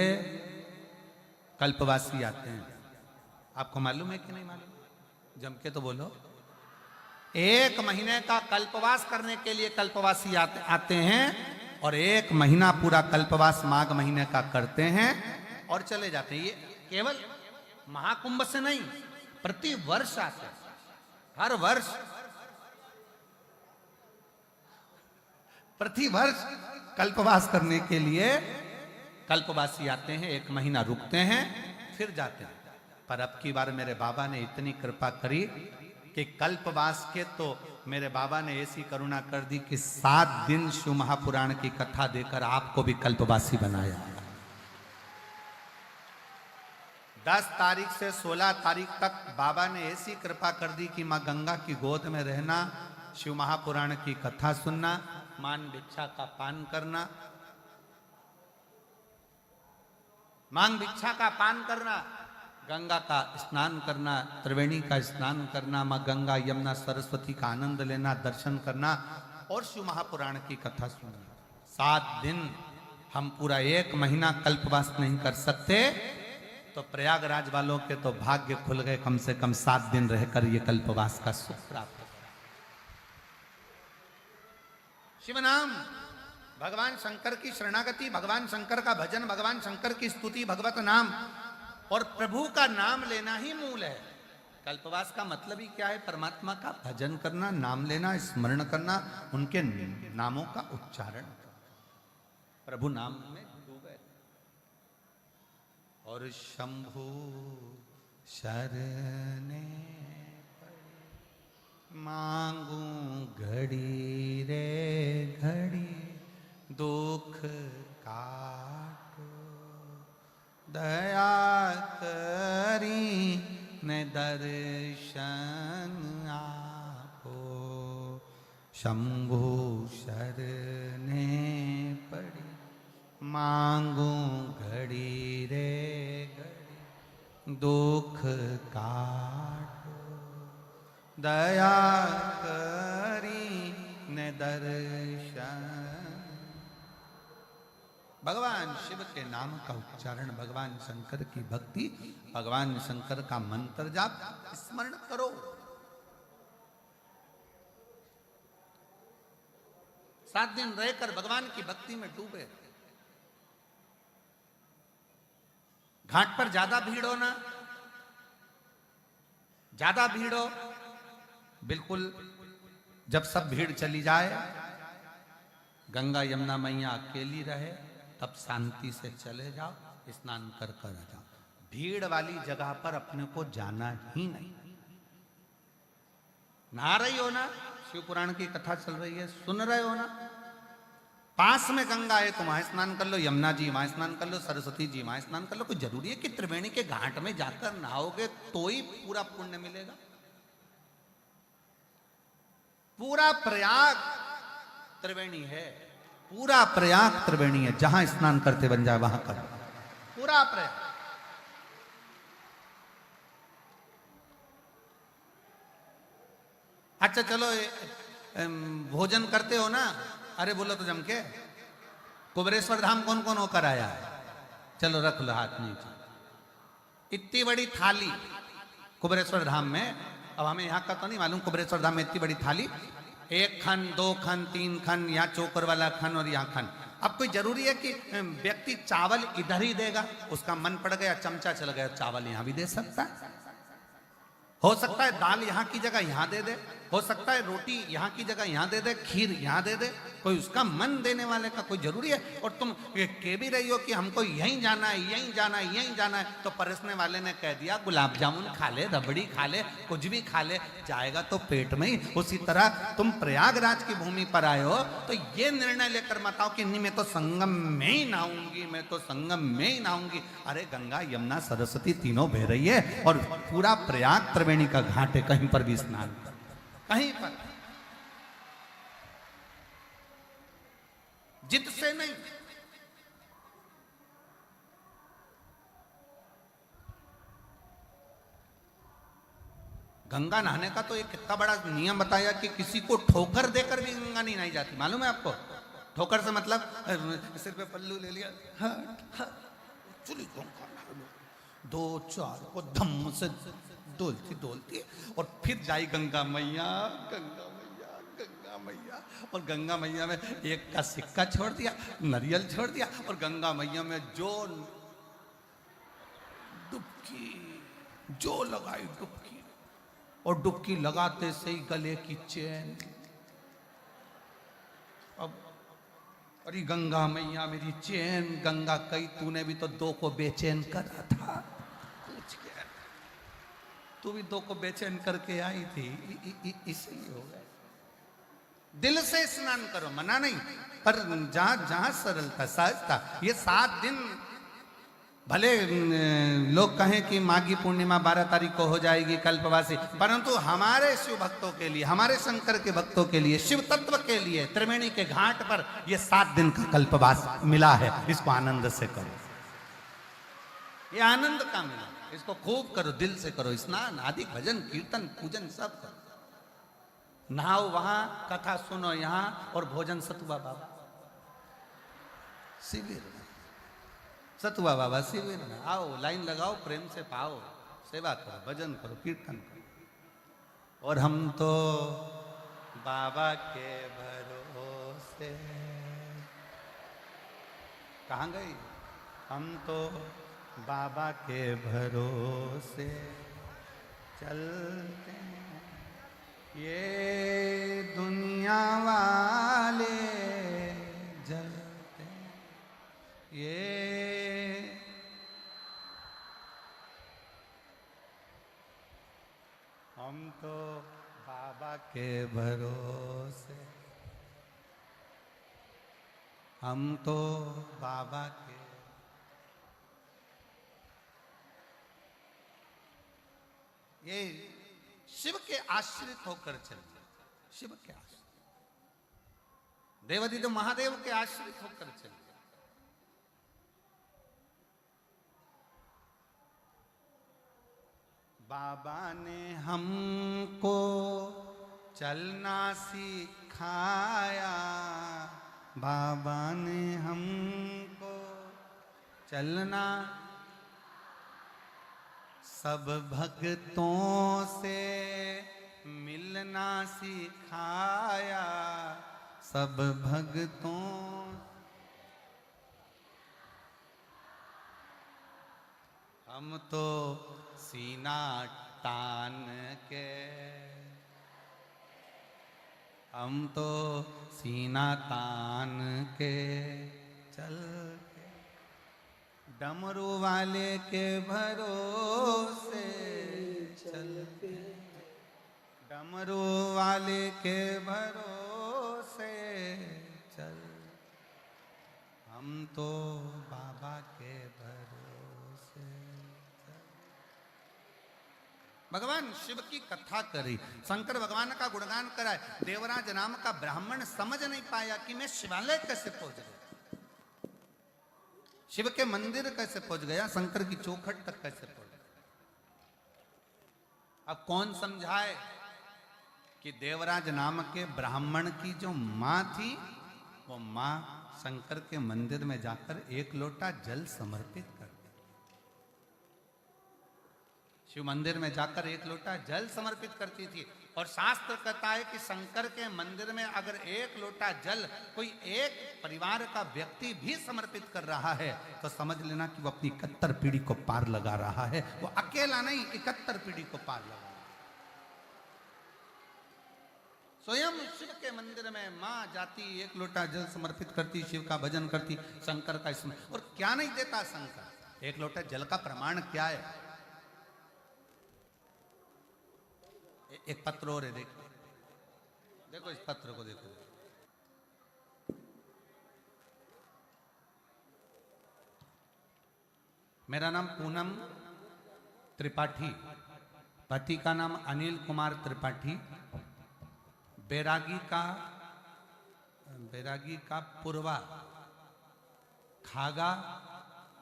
कल्पवासी आते हैं। आपको मालूम है कि नहीं मालूम? जम के तो बोलो। 1 महीने का कल्पवास करने के लिए कल्पवासी आते हैं, और 1 महीना पूरा कल्पवास माघ महीने का करते हैं और चले जाते हैं। ये केवल महाकुंभ से नहीं, प्रति वर्ष आते हैं। हर वर्ष, प्रति वर्ष कल्पवास करने के लिए कल्पवासी आते हैं। 1 महीना रुकते हैं, फिर जाते हैं। पर अब की बार मेरे बाबा ने इतनी कृपा करी कि कल्पवास के तो मेरे बाबा ने ऐसी करुणा कर दी कि 7 दिन शिव महापुराण की कथा देकर आपको भी कल्पवासी बनाया। 10 तारीख से 16 तारीख तक बाबा ने ऐसी कृपा कर दी कि मां गंगा की गोद में रहना, शिव महापुराण की कथा सुनना, मान भिक्षा का पान करना, मांग भिक्षा का पान करना, गंगा का स्नान करना, त्रिवेणी का स्नान करना, मां गंगा यमुना सरस्वती का आनंद लेना, दर्शन करना और शिव महापुराण की कथा सुनना। 7 दिन हम पूरा 1 महीना कल्पवास नहीं कर सकते, तो प्रयागराज वालों के तो भाग्य खुल गए। कम से कम 7 दिन रहकर ये कल्पवास का सुख प्राप्त। शिव नाम भगवान शंकर की शरणागति, भगवान शंकर का भजन, भगवान शंकर की स्तुति, भगवत नाम और प्रभु का नाम लेना ही मूल है। कल्पवास का मतलब ही क्या है? परमात्मा का भजन करना, नाम लेना, स्मरण करना, उनके नामों का उच्चारण करना, प्रभु नाम में डूबे। और शंभु शरणे मांगू घड़ी रे घड़ी, दुख काटो दया करी ने दर्शन आपो। शंभु शरणे पड़ी मांगू घड़ी रे घड़ी, दुख काटो दया करी ने दर्शन। भगवान शिव के नाम का उच्चारण, भगवान शंकर की भक्ति, भगवान शंकर का मंत्र जाप, स्मरण करो। 7 दिन रहकर भगवान की भक्ति में डूबे। घाट पर ज्यादा भीड़ हो ना, ज्यादा भीड़ हो, बिल्कुल जब सब भीड़ चली जाए, गंगा यमुना मैया अकेली रहे, तब शांति से चले जाओ, स्नान कर कर आ जाओ। भीड़ वाली जगह पर अपने को जाना ही नहीं। नहा रही हो ना, शिव पुराण की कथा चल रही है, सुन रहे हो ना, पास में गंगा है तो वहां स्नान कर लो, यमुना जी वहां स्नान कर लो, सरस्वती जी वहां स्नान कर लो। कोई जरूरी है कि त्रिवेणी के घाट में जाकर नहाओगे तो ही पूरा पुण्य मिलेगा? पूरा प्रयाग त्रिवेणी है, पूरा प्रयाग त्रिवेणी है, जहां स्नान करते बन जाए वहां कर, पूरा प्रयाग। अच्छा चलो, भोजन करते हो ना, अरे बोलो तो जम के, कुबेरेश्वर धाम कौन कौन होकर आया है? चलो रख लो हाथ नीचे। इतनी बड़ी थाली कुबेरेश्वर धाम में, अब हमें यहाँ का तो नहीं मालूम, कुबेरेश्वर धाम में इतनी बड़ी थाली, 1 खन 2 खन 3 खन, यहाँ चोकर वाला खन और यहाँ खन। अब कोई जरूरी है कि व्यक्ति चावल इधर ही देगा? उसका मन पड़ गया, चमचा चल गया, चावल यहाँ भी दे सकता है। हो सकता है दाल यहाँ की जगह यहाँ दे दे, हो सकता है रोटी यहाँ की जगह यहाँ दे दे, खीर यहाँ दे दे। कोई उसका मन देने वाले का कोई जरूरी है? और तुम कह भी रही हो कि हमको यहीं जाना है, यहीं जाना है, यहीं जाना है, तो परसने वाले ने कह दिया गुलाब जामुन खा ले, रबड़ी खा ले, कुछ भी खा ले, जाएगा तो पेट में ही। उसी तरह तुम प्रयागराज की भूमि पर आए हो तो ये निर्णय लेकर मत आओ कि नहीं मैं तो संगम में ही नहाऊंगी, मैं तो संगम में ही नहाऊंगी। अरे गंगा यमुना सरस्वती तीनों बह रही है और पूरा प्रयाग त्रिवेणी का घाट है, कहीं पर भी स्नान कहीं पर, जिद से नहीं। गंगा नहाने का तो एक कितना बड़ा नियम बताया कि किसी को ठोकर देकर भी गंगा नहीं नहाई जाती, मालूम है आपको? ठोकर से मतलब सिर पे पल्लू ले लिया, चली गंगा 2-4 को धम्म से डोलती डोलती और फिर जाई गंगा मैया, गंगा मैया, गंगा मैया। और गंगा मैया में 1 का सिक्का छोड़ दिया, नारियल छोड़ दिया, और गंगा मैया में जो डुबकी जो लगाई डुबकी, और डुबकी लगाते से ही गले की चैन। अब अरे गंगा मैया मेरी चैन, गंगा कई तूने भी तो 2 को बेचैन करा था, तू भी 2 को बेचैन करके आई थी, इसलिए हो गए। दिल से स्नान करो, मना नहीं, पर जहां जहां सरलता सहजता। ये 7 दिन भले लोग कहें कि माघी पूर्णिमा 12 तारीख को हो जाएगी कल्पवासी, परंतु हमारे शिव भक्तों के लिए, हमारे शंकर के भक्तों के लिए, शिव तत्व के लिए त्रिवेणी के घाट पर ये 7 दिन का कल्पवास मिला है। इसको आनंद से करो, ये आनंद का मिला, इसको खूब करो, दिल से करो, स्नान आदि भजन कीर्तन पूजन सब करो। नहाओ वहां, कथा सुनो यहाँ, और भोजन सतुआ बाबा शिविर में, सतुआ बाबा शिविर में आओ, लाइन लगाओ, प्रेम से पाओ, सेवा करो, भजन करो, कीर्तन करो। और हम तो बाबा के भरोसे कहाँ गई? हम तो बाबा के भरोसे चलते हैं, ये दुनिया वाले जलते हैं, ये हम तो बाबा के भरोसे, हम तो बाबा के, ये शिव के आश्रित होकर चलते, शिव के आश्रित, देवादिदेव महादेव के आश्रित होकर चलते। बाबा ने हमको चलना सिखाया, बाबा ने हमको चलना, सब भक्तों से मिलना सिखाया, सब भक्तों, हम तो सीना तान के, हम तो सीना तान के चल, डमरू वाले के भरोसे चलते, डमरू वाले के भरोसे चल, हम तो बाबा के भरोसे चल। भगवान शिव की कथा करी, शंकर भगवान का गुणगान कराए, देवराज नाम का ब्राह्मण समझ नहीं पाया कि मैं शिवालय कैसे पहुंच गया, शिव के मंदिर कैसे पहुंच गया, शंकर की चौखट तक कैसे पहुंच गया। अब कौन समझाए कि देवराज नाम के ब्राह्मण की जो मां थी, वो मां शंकर के मंदिर में जाकर एक लोटा जल समर्पित कर दी। शिव मंदिर में जाकर एक लोटा जल समर्पित करती थी, और शास्त्र कहता है कि शंकर के मंदिर में अगर एक लोटा जल कोई एक परिवार का व्यक्ति भी समर्पित कर रहा है, तो समझ लेना कि वो अपनी 71 पीढ़ी को पार लगा रहा है। वो अकेला नहीं, 71 पीढ़ी को पार लगा। स्वयं शिव के मंदिर में मां जाती, एक लोटा जल समर्पित करती, शिव का भजन करती, शंकर का स्मरण, और क्या नहीं देता शंकर, एक लोटा जल का प्रमाण क्या है? एक पत्र और है, देखो देखो इस पत्र को देखो। मेरा नाम पूनम त्रिपाठी, पति का नाम अनिल कुमार त्रिपाठी, बैरागी का पुरवा खागा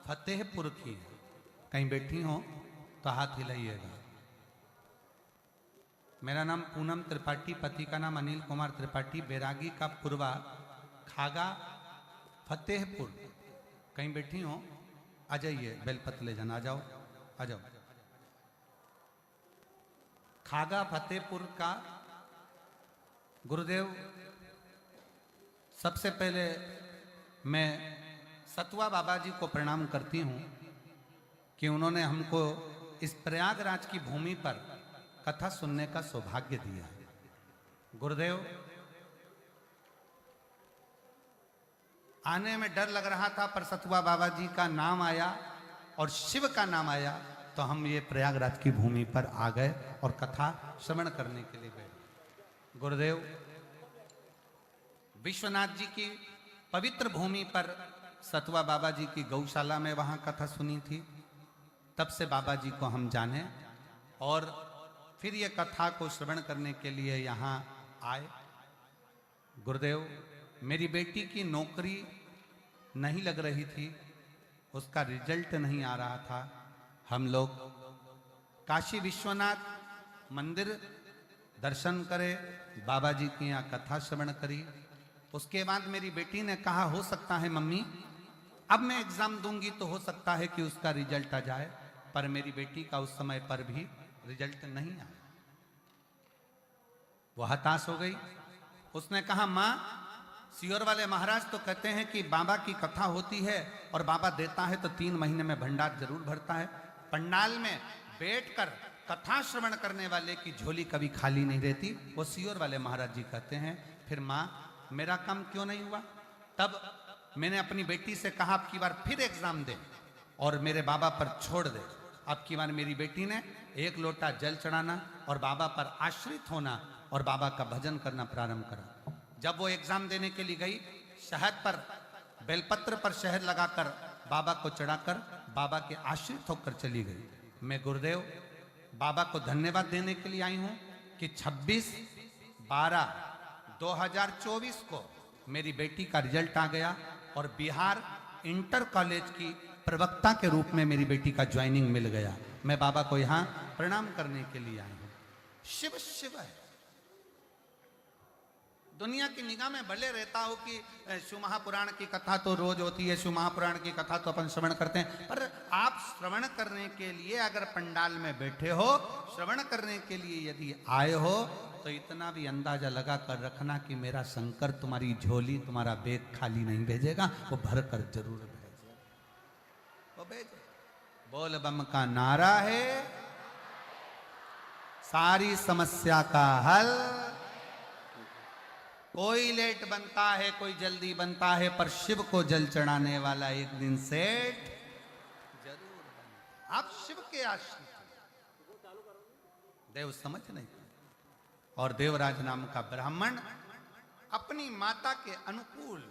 फतेहपुर की। कहीं बैठी हो तो हाथ हिलाइएगा। मेरा नाम पूनम त्रिपाठी, पति का नाम अनिल कुमार त्रिपाठी, बैरागी का पुरवा खागा फतेहपुर। कहीं बैठी हो आ जाइए, बेलपत्र ले जाना, आ जाओ आ जाओ। खागा फतेहपुर का गुरुदेव, सबसे पहले मैं सतुआ बाबा जी को प्रणाम करती हूँ कि उन्होंने हमको इस प्रयागराज की भूमि पर कथा सुनने का सौभाग्य दिया है। गुरुदेव, आने में डर लग रहा था, पर सतुआ बाबा जी का नाम आया और शिव का नाम आया, तो हम ये प्रयागराज की भूमि पर आ गए और कथा श्रवण करने के लिए गए। गुरुदेव, विश्वनाथ जी की पवित्र भूमि पर सतुआ बाबा जी की गौशाला में वहां कथा सुनी थी। तब से बाबा जी को हम जाने और फिर ये कथा को श्रवण करने के लिए यहाँ आए। गुरुदेव, मेरी बेटी की नौकरी नहीं लग रही थी, उसका रिजल्ट नहीं आ रहा था। हम लोग काशी विश्वनाथ मंदिर दर्शन करे, बाबा जी की यहाँ कथा श्रवण करी। उसके बाद मेरी बेटी ने कहा, हो सकता है मम्मी अब मैं एग्जाम दूंगी तो हो सकता है कि उसका रिजल्ट आ जाए, पर मेरी बेटी का उस समय पर भी रिजल्ट नहीं आया। वो हताश हो गई। उसने कहा, माँ सीहोर वाले महाराज तो कहते हैं कि बाबा की कथा होती है और बाबा देता है तो 3 महीने में भंडार जरूर भरता है। पंडाल में बैठकर कथा श्रवण करने वाले की झोली कभी खाली नहीं रहती, वो सीहोर वाले महाराज जी कहते हैं। फिर माँ मेरा काम क्यों नहीं हुआ? तब मैंने अपनी बेटी से कहा अब की बार फिर एग्जाम दे और मेरे बाबा पर छोड़ दे। अब की बार मेरी बेटी ने 1 लोटा जल चढ़ाना और बाबा पर आश्रित होना और बाबा का भजन करना प्रारंभ करा। जब वो एग्जाम देने के लिए गई, शहद पर बेलपत्र पर शहद लगाकर बाबा को चढ़ाकर बाबा के आश्रित होकर चली गई। मैं गुरुदेव बाबा को धन्यवाद देने के लिए आई हूं कि 26/12/2024 को मेरी बेटी का रिजल्ट आ गया और बिहार इंटर कॉलेज की प्रवक्ता के रूप में मेरी बेटी का ज्वाइनिंग मिल गया। मैं बाबा को यहाँ प्रणाम करने के लिए आई हूँ। शिव शिव है। दुनिया की निगाह में भले रहता हो कि शिव महापुराण की कथा तो रोज होती है, शिव महापुराण की कथा तो अपन श्रवण करते हैं, पर आप श्रवण करने के लिए अगर पंडाल में बैठे हो, श्रवण करने के लिए यदि आए हो, तो इतना भी अंदाजा लगा कर रखना कि मेरा शंकर तुम्हारी झोली, तुम्हारा बैग खाली नहीं भेजेगा, वो भर कर जरूर भेजेगा, वो भेजे। बोल बम का नारा है, सारी समस्या का हल। कोई लेट बनता है, कोई जल्दी बनता है, पर शिव को जल चढ़ाने वाला एक दिन सेठ जरूर बनता। आप शिव के आश्रित देव समझ नहीं। और देवराज नाम का ब्राह्मण अपनी माता के अनुकूल,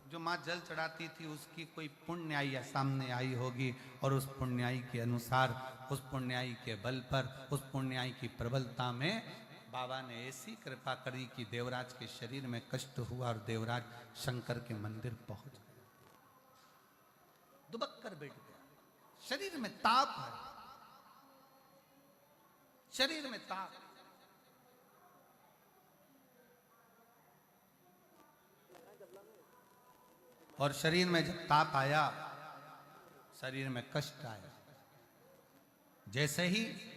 जो माँ जल चढ़ाती थी उसकी कोई पुण्याई सामने आई होगी और उस पुण्याई के अनुसार, उस पुण्याई के बल पर, उस पुण्याई की प्रबलता में बाबा ने ऐसी कृपा करी कि देवराज के शरीर में कष्ट हुआ और देवराज शंकर के मंदिर पहुंच गया, दुबक कर बैठ गया। शरीर में ताप है, शरीर में ताप। और शरीर में जब ताप आया, शरीर में कष्ट आया, जैसे ही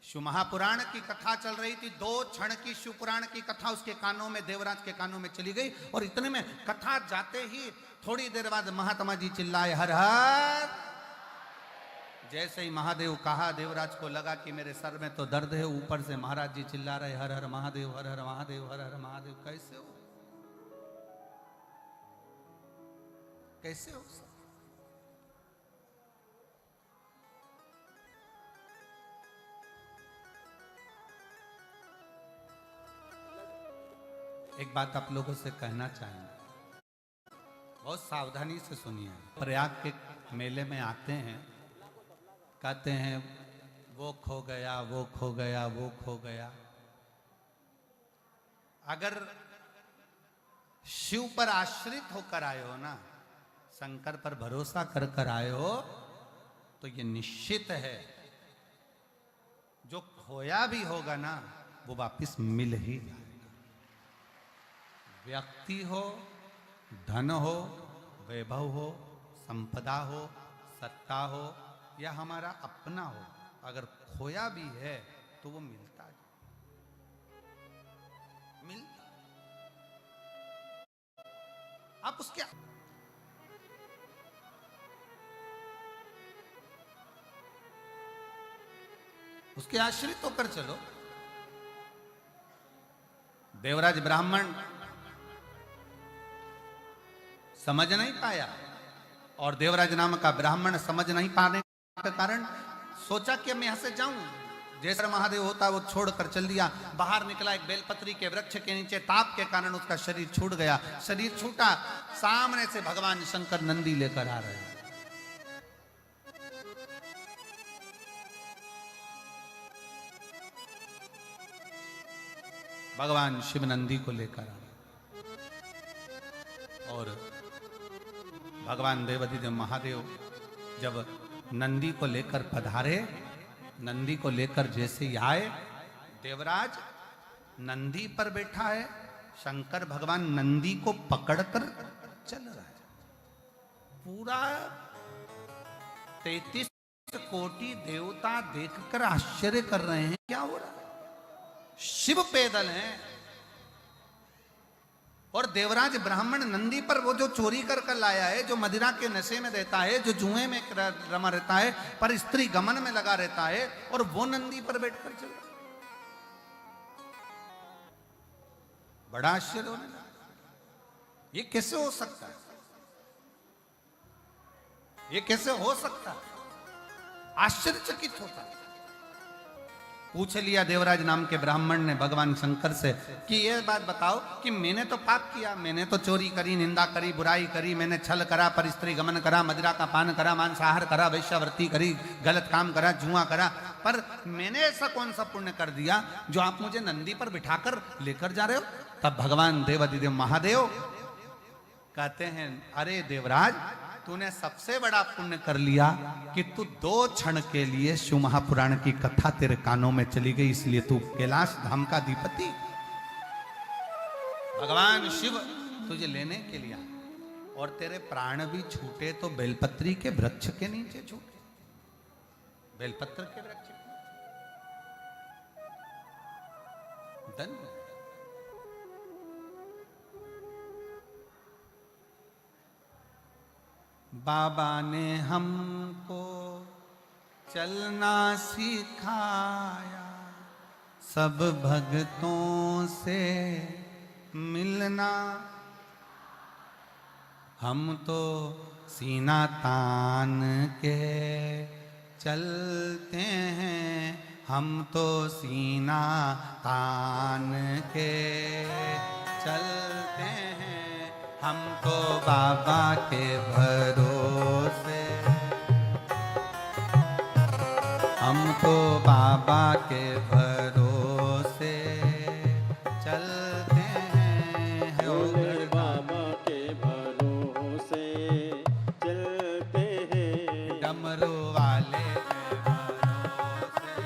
शिव महापुराण की कथा चल रही थी, 2 क्षण की शिव पुराण की कथा उसके कानों में, देवराज के कानों में चली गई। और इतने में कथा जाते ही थोड़ी देर बाद महात्मा जी चिल्लाए हर हर। जैसे ही महादेव कहा, देवराज को लगा कि मेरे सर में तो दर्द है, ऊपर से महाराज जी चिल्ला रहे हर हर महादेव, हर हर महादेव, हर हर महादेव। कैसे हो, कैसे हो? एक बात आप लोगों से कहना चाहेंगे, बहुत सावधानी से सुनिए। प्रयाग के मेले में आते हैं, कहते हैं वो खो गया, वो खो गया, वो खो गया। अगर शिव पर आश्रित होकर आए हो ना, शंकर पर भरोसा कर कर आए हो, तो ये निश्चित है जो खोया भी होगा ना, वो वापिस मिल ही जाएगा। व्यक्ति हो, धन हो, वैभव हो, संपदा हो, सत्ता हो या हमारा अपना हो, अगर खोया भी है तो वो मिलता है, मिलता। आप उसके आश्रित होकर चलो। देवराज ब्राह्मण समझ नहीं पाया, और देवराज नाम का ब्राह्मण समझ नहीं पाने के कारण सोचा कि मैं यहां से जाऊं। जैसे महादेव होता वो छोड़कर चल दिया। बाहर निकला, एक बेलपत्री के वृक्ष के नीचे ताप के कारण उसका शरीर छूट गया। शरीर छूटा, सामने से भगवान शंकर नंदी लेकर आ रहे हैं। भगवान शिव नंदी को लेकर आ रहे, और भगवान देवाधिदेव महादेव जब नंदी को लेकर पधारे, नंदी को लेकर जैसे ही आए, देवराज नंदी पर बैठा है, शंकर भगवान नंदी को पकड़कर चल रहा है। पूरा 33 कोटि देवता देखकर आश्चर्य कर रहे हैं, क्या हो रहा है? शिव पैदल हैं, और देवराज ब्राह्मण नंदी पर वो जो चोरी कर कर लाया है, जो मदिरा के नशे में रहता है, जो जुए में रमा रहता है, पर स्त्री गमन में लगा रहता है, और वो नंदी पर बैठकर चल रहा। बड़ा आश्चर्य होने लगा, ये कैसे हो सकता है, ये कैसे हो सकता है, आश्चर्यचकित होता है। पूछ लिया देवराज नाम के ब्राह्मण ने भगवान शंकर से कि ये बात बताओ कि मैंने तो पाप किया, मैंने तो चोरी करी, निंदा करी, बुराई करी, मैंने छल करा, पर स्त्री गमन करा, मदिरा का पान करा, मांसाहार करा, वैश्यावृत्ति करी, गलत काम करा, जुआ करा, पर मैंने ऐसा कौन सा पुण्य कर दिया जो आप मुझे नंदी पर बिठाकर लेकर जा रहे हो? तब भगवान देवाधिदेव महादेव कहते हैं, अरे देवराज, तूने सबसे बड़ा पुण्य कर लिया कि तू 2 क्षण के लिए शिव महापुराण की कथा तेरे कानों में चली गई, इसलिए तू कैलाश धाम का अधिपति। भगवान शिव तुझे लेने के लिए आए और तेरे प्राण भी छूटे तो बेलपत्री के वृक्ष के नीचे छूटे, बेलपत्र के वृक्ष के धन्य। बाबा ने हमको चलना सिखाया, सब भक्तों से मिलना, हम तो सीना तान के चलते हैं, हम तो सीना तान के चलते हैं, हम तो बाबा के भरोसे, हम तो बाबा के भरोसे चलते हैं, भोले बाबा के भरोसे चलते हैं, डमरू वाले के भरोसे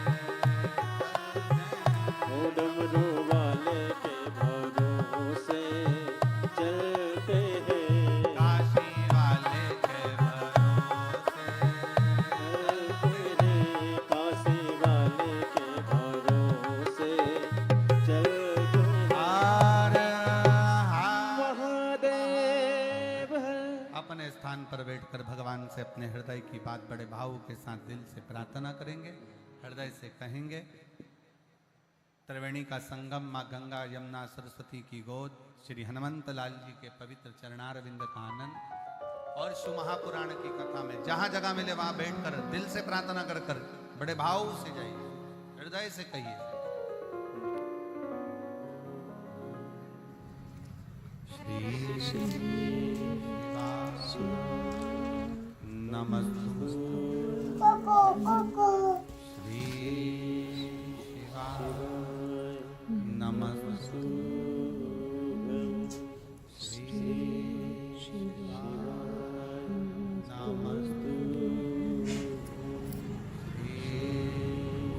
ओ डमरू वाले के भरोसे चलते हैं, काशी वाले के भरोसे चलते हैं, काशी वाले के भरोसे चलते हैं। हार महादेव अपने स्थान पर बैठकर भगवान से अपने हृदय की बात बड़े भाव के साथ दिल से प्रार्थना करेंगे, हृदय से कहेंगे। त्रिवेणी का संगम माँ गंगा यमुना सरस्वती की गोद, श्री हनुमंत लाल जी के पवित्र चरणारविंद का आनंद और शिव महापुराण की कथा में जहां जगह मिले वहां बैठकर दिल से प्रार्थना कर कर बड़े भाव से जाइए, हृदय से कहिए। नमस्तु श्री शिवाय, नमस्तु श्री शिवाय, नमस्तु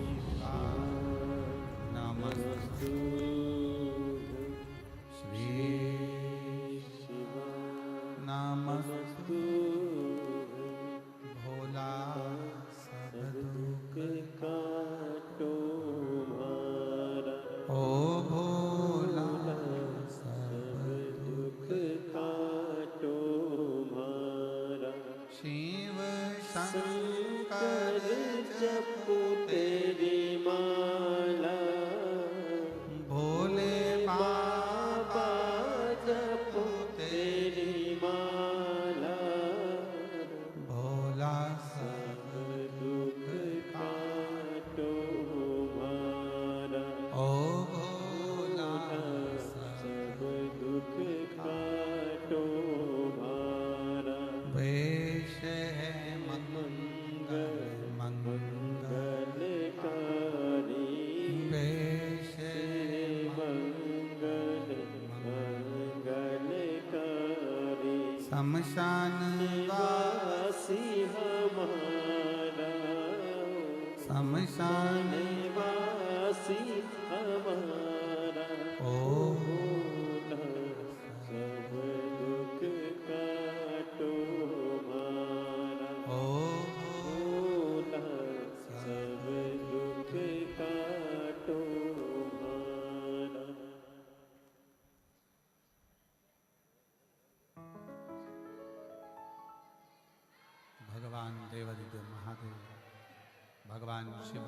श्री शिवाय, नमस्तु श्री नमस्तु भोला सब दुख काटो मारा, ओ भोला सब दुख काटो मारा, शिव शंकर जपो तेरी माला, भोले बाबा जपो तेरी माला, भोला सब दुख काटो मारा, ओ भोला सब दुख काटो मारा, वेश है मंगल मंगल मंगलकारी वेश है मंगल मंगलकारी, शमशान वासी हमारा, शमशान वासी हमारा, ओ सब दुख काटो मारा, ओ सब दुख काटो मारा। भगवान देवादिदेव महादेव, भगवान शिव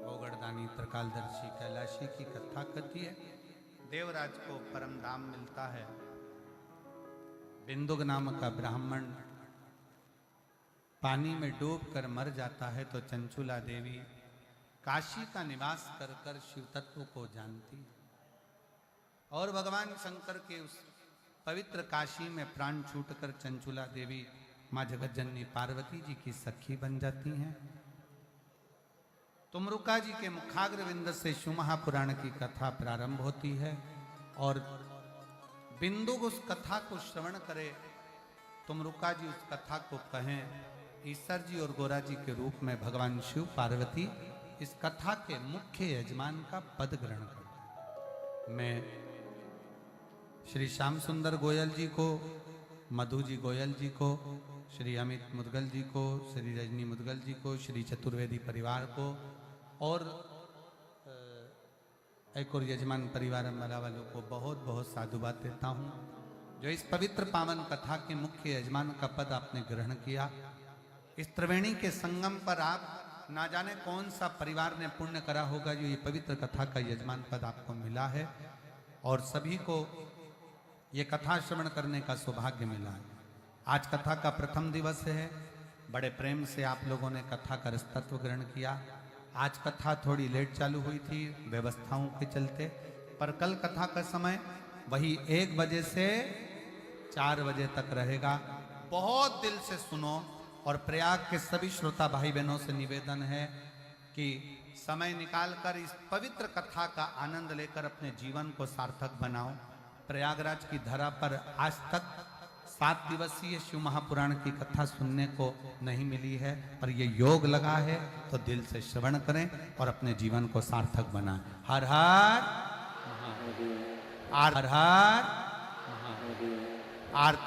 गोगड़दानी त्रिकालदर्शी कैलाशी की कथा कहती है। देवराज को परम धाम मिलता है। बिंदुक नाम का ब्राह्मण पानी में डूबकर मर जाता है तो चंचुला देवी काशी का निवास कर कर शिव तत्व को जानती है और भगवान शंकर के उस पवित्र काशी में प्राण छूटकर चंचुला देवी माँ जगतजननी पार्वती जी की सखी बन जाती हैं। तुमरुका जी के मुखाग्रविंद से शिव महापुराण की कथा प्रारंभ होती है और बिंदु उस कथा को श्रवण करे, तुमरुका जी उस कथा को कहें, ईश्वर जी और गोरा जी के रूप में भगवान शिव पार्वती इस कथा के मुख्य यजमान का पद ग्रहण करते। मैं श्री श्याम सुंदर गोयल जी को, मधु जी गोयल जी को, श्री अमित मुदगल जी को, श्री रजनी मुदगल जी को, श्री चतुर्वेदी परिवार को और एक और यजमान परिवार अम्बाला वालों को बहुत बहुत साधुवाद देता हूँ जो इस पवित्र पावन कथा के मुख्य यजमान का पद आपने ग्रहण किया। इस त्रिवेणी के संगम पर आप ना जाने कौन सा परिवार ने पुण्य करा होगा जो ये पवित्र कथा का यजमान पद आपको मिला है और सभी को ये कथा श्रवण करने का सौभाग्य मिला है। आज कथा का प्रथम दिवस है। बड़े प्रेम से आप लोगों ने कथा का रसतत्व ग्रहण किया। आज कथा थोड़ी लेट चालू हुई थी व्यवस्थाओं के चलते, पर कल कथा का समय वही 1 बजे से 4 बजे तक रहेगा। बहुत दिल से सुनो और प्रयाग के सभी श्रोता भाई बहनों से निवेदन है कि समय निकालकर इस पवित्र कथा का आनंद लेकर अपने जीवन को सार्थक बनाओ। प्रयागराज की धरा पर आज तक 7 दिवसीय शिव महापुराण की कथा सुनने को नहीं मिली है, पर ये योग लगा है तो दिल से श्रवण करें और अपने जीवन को सार्थक बनाएं। हर हर हर हर आरती।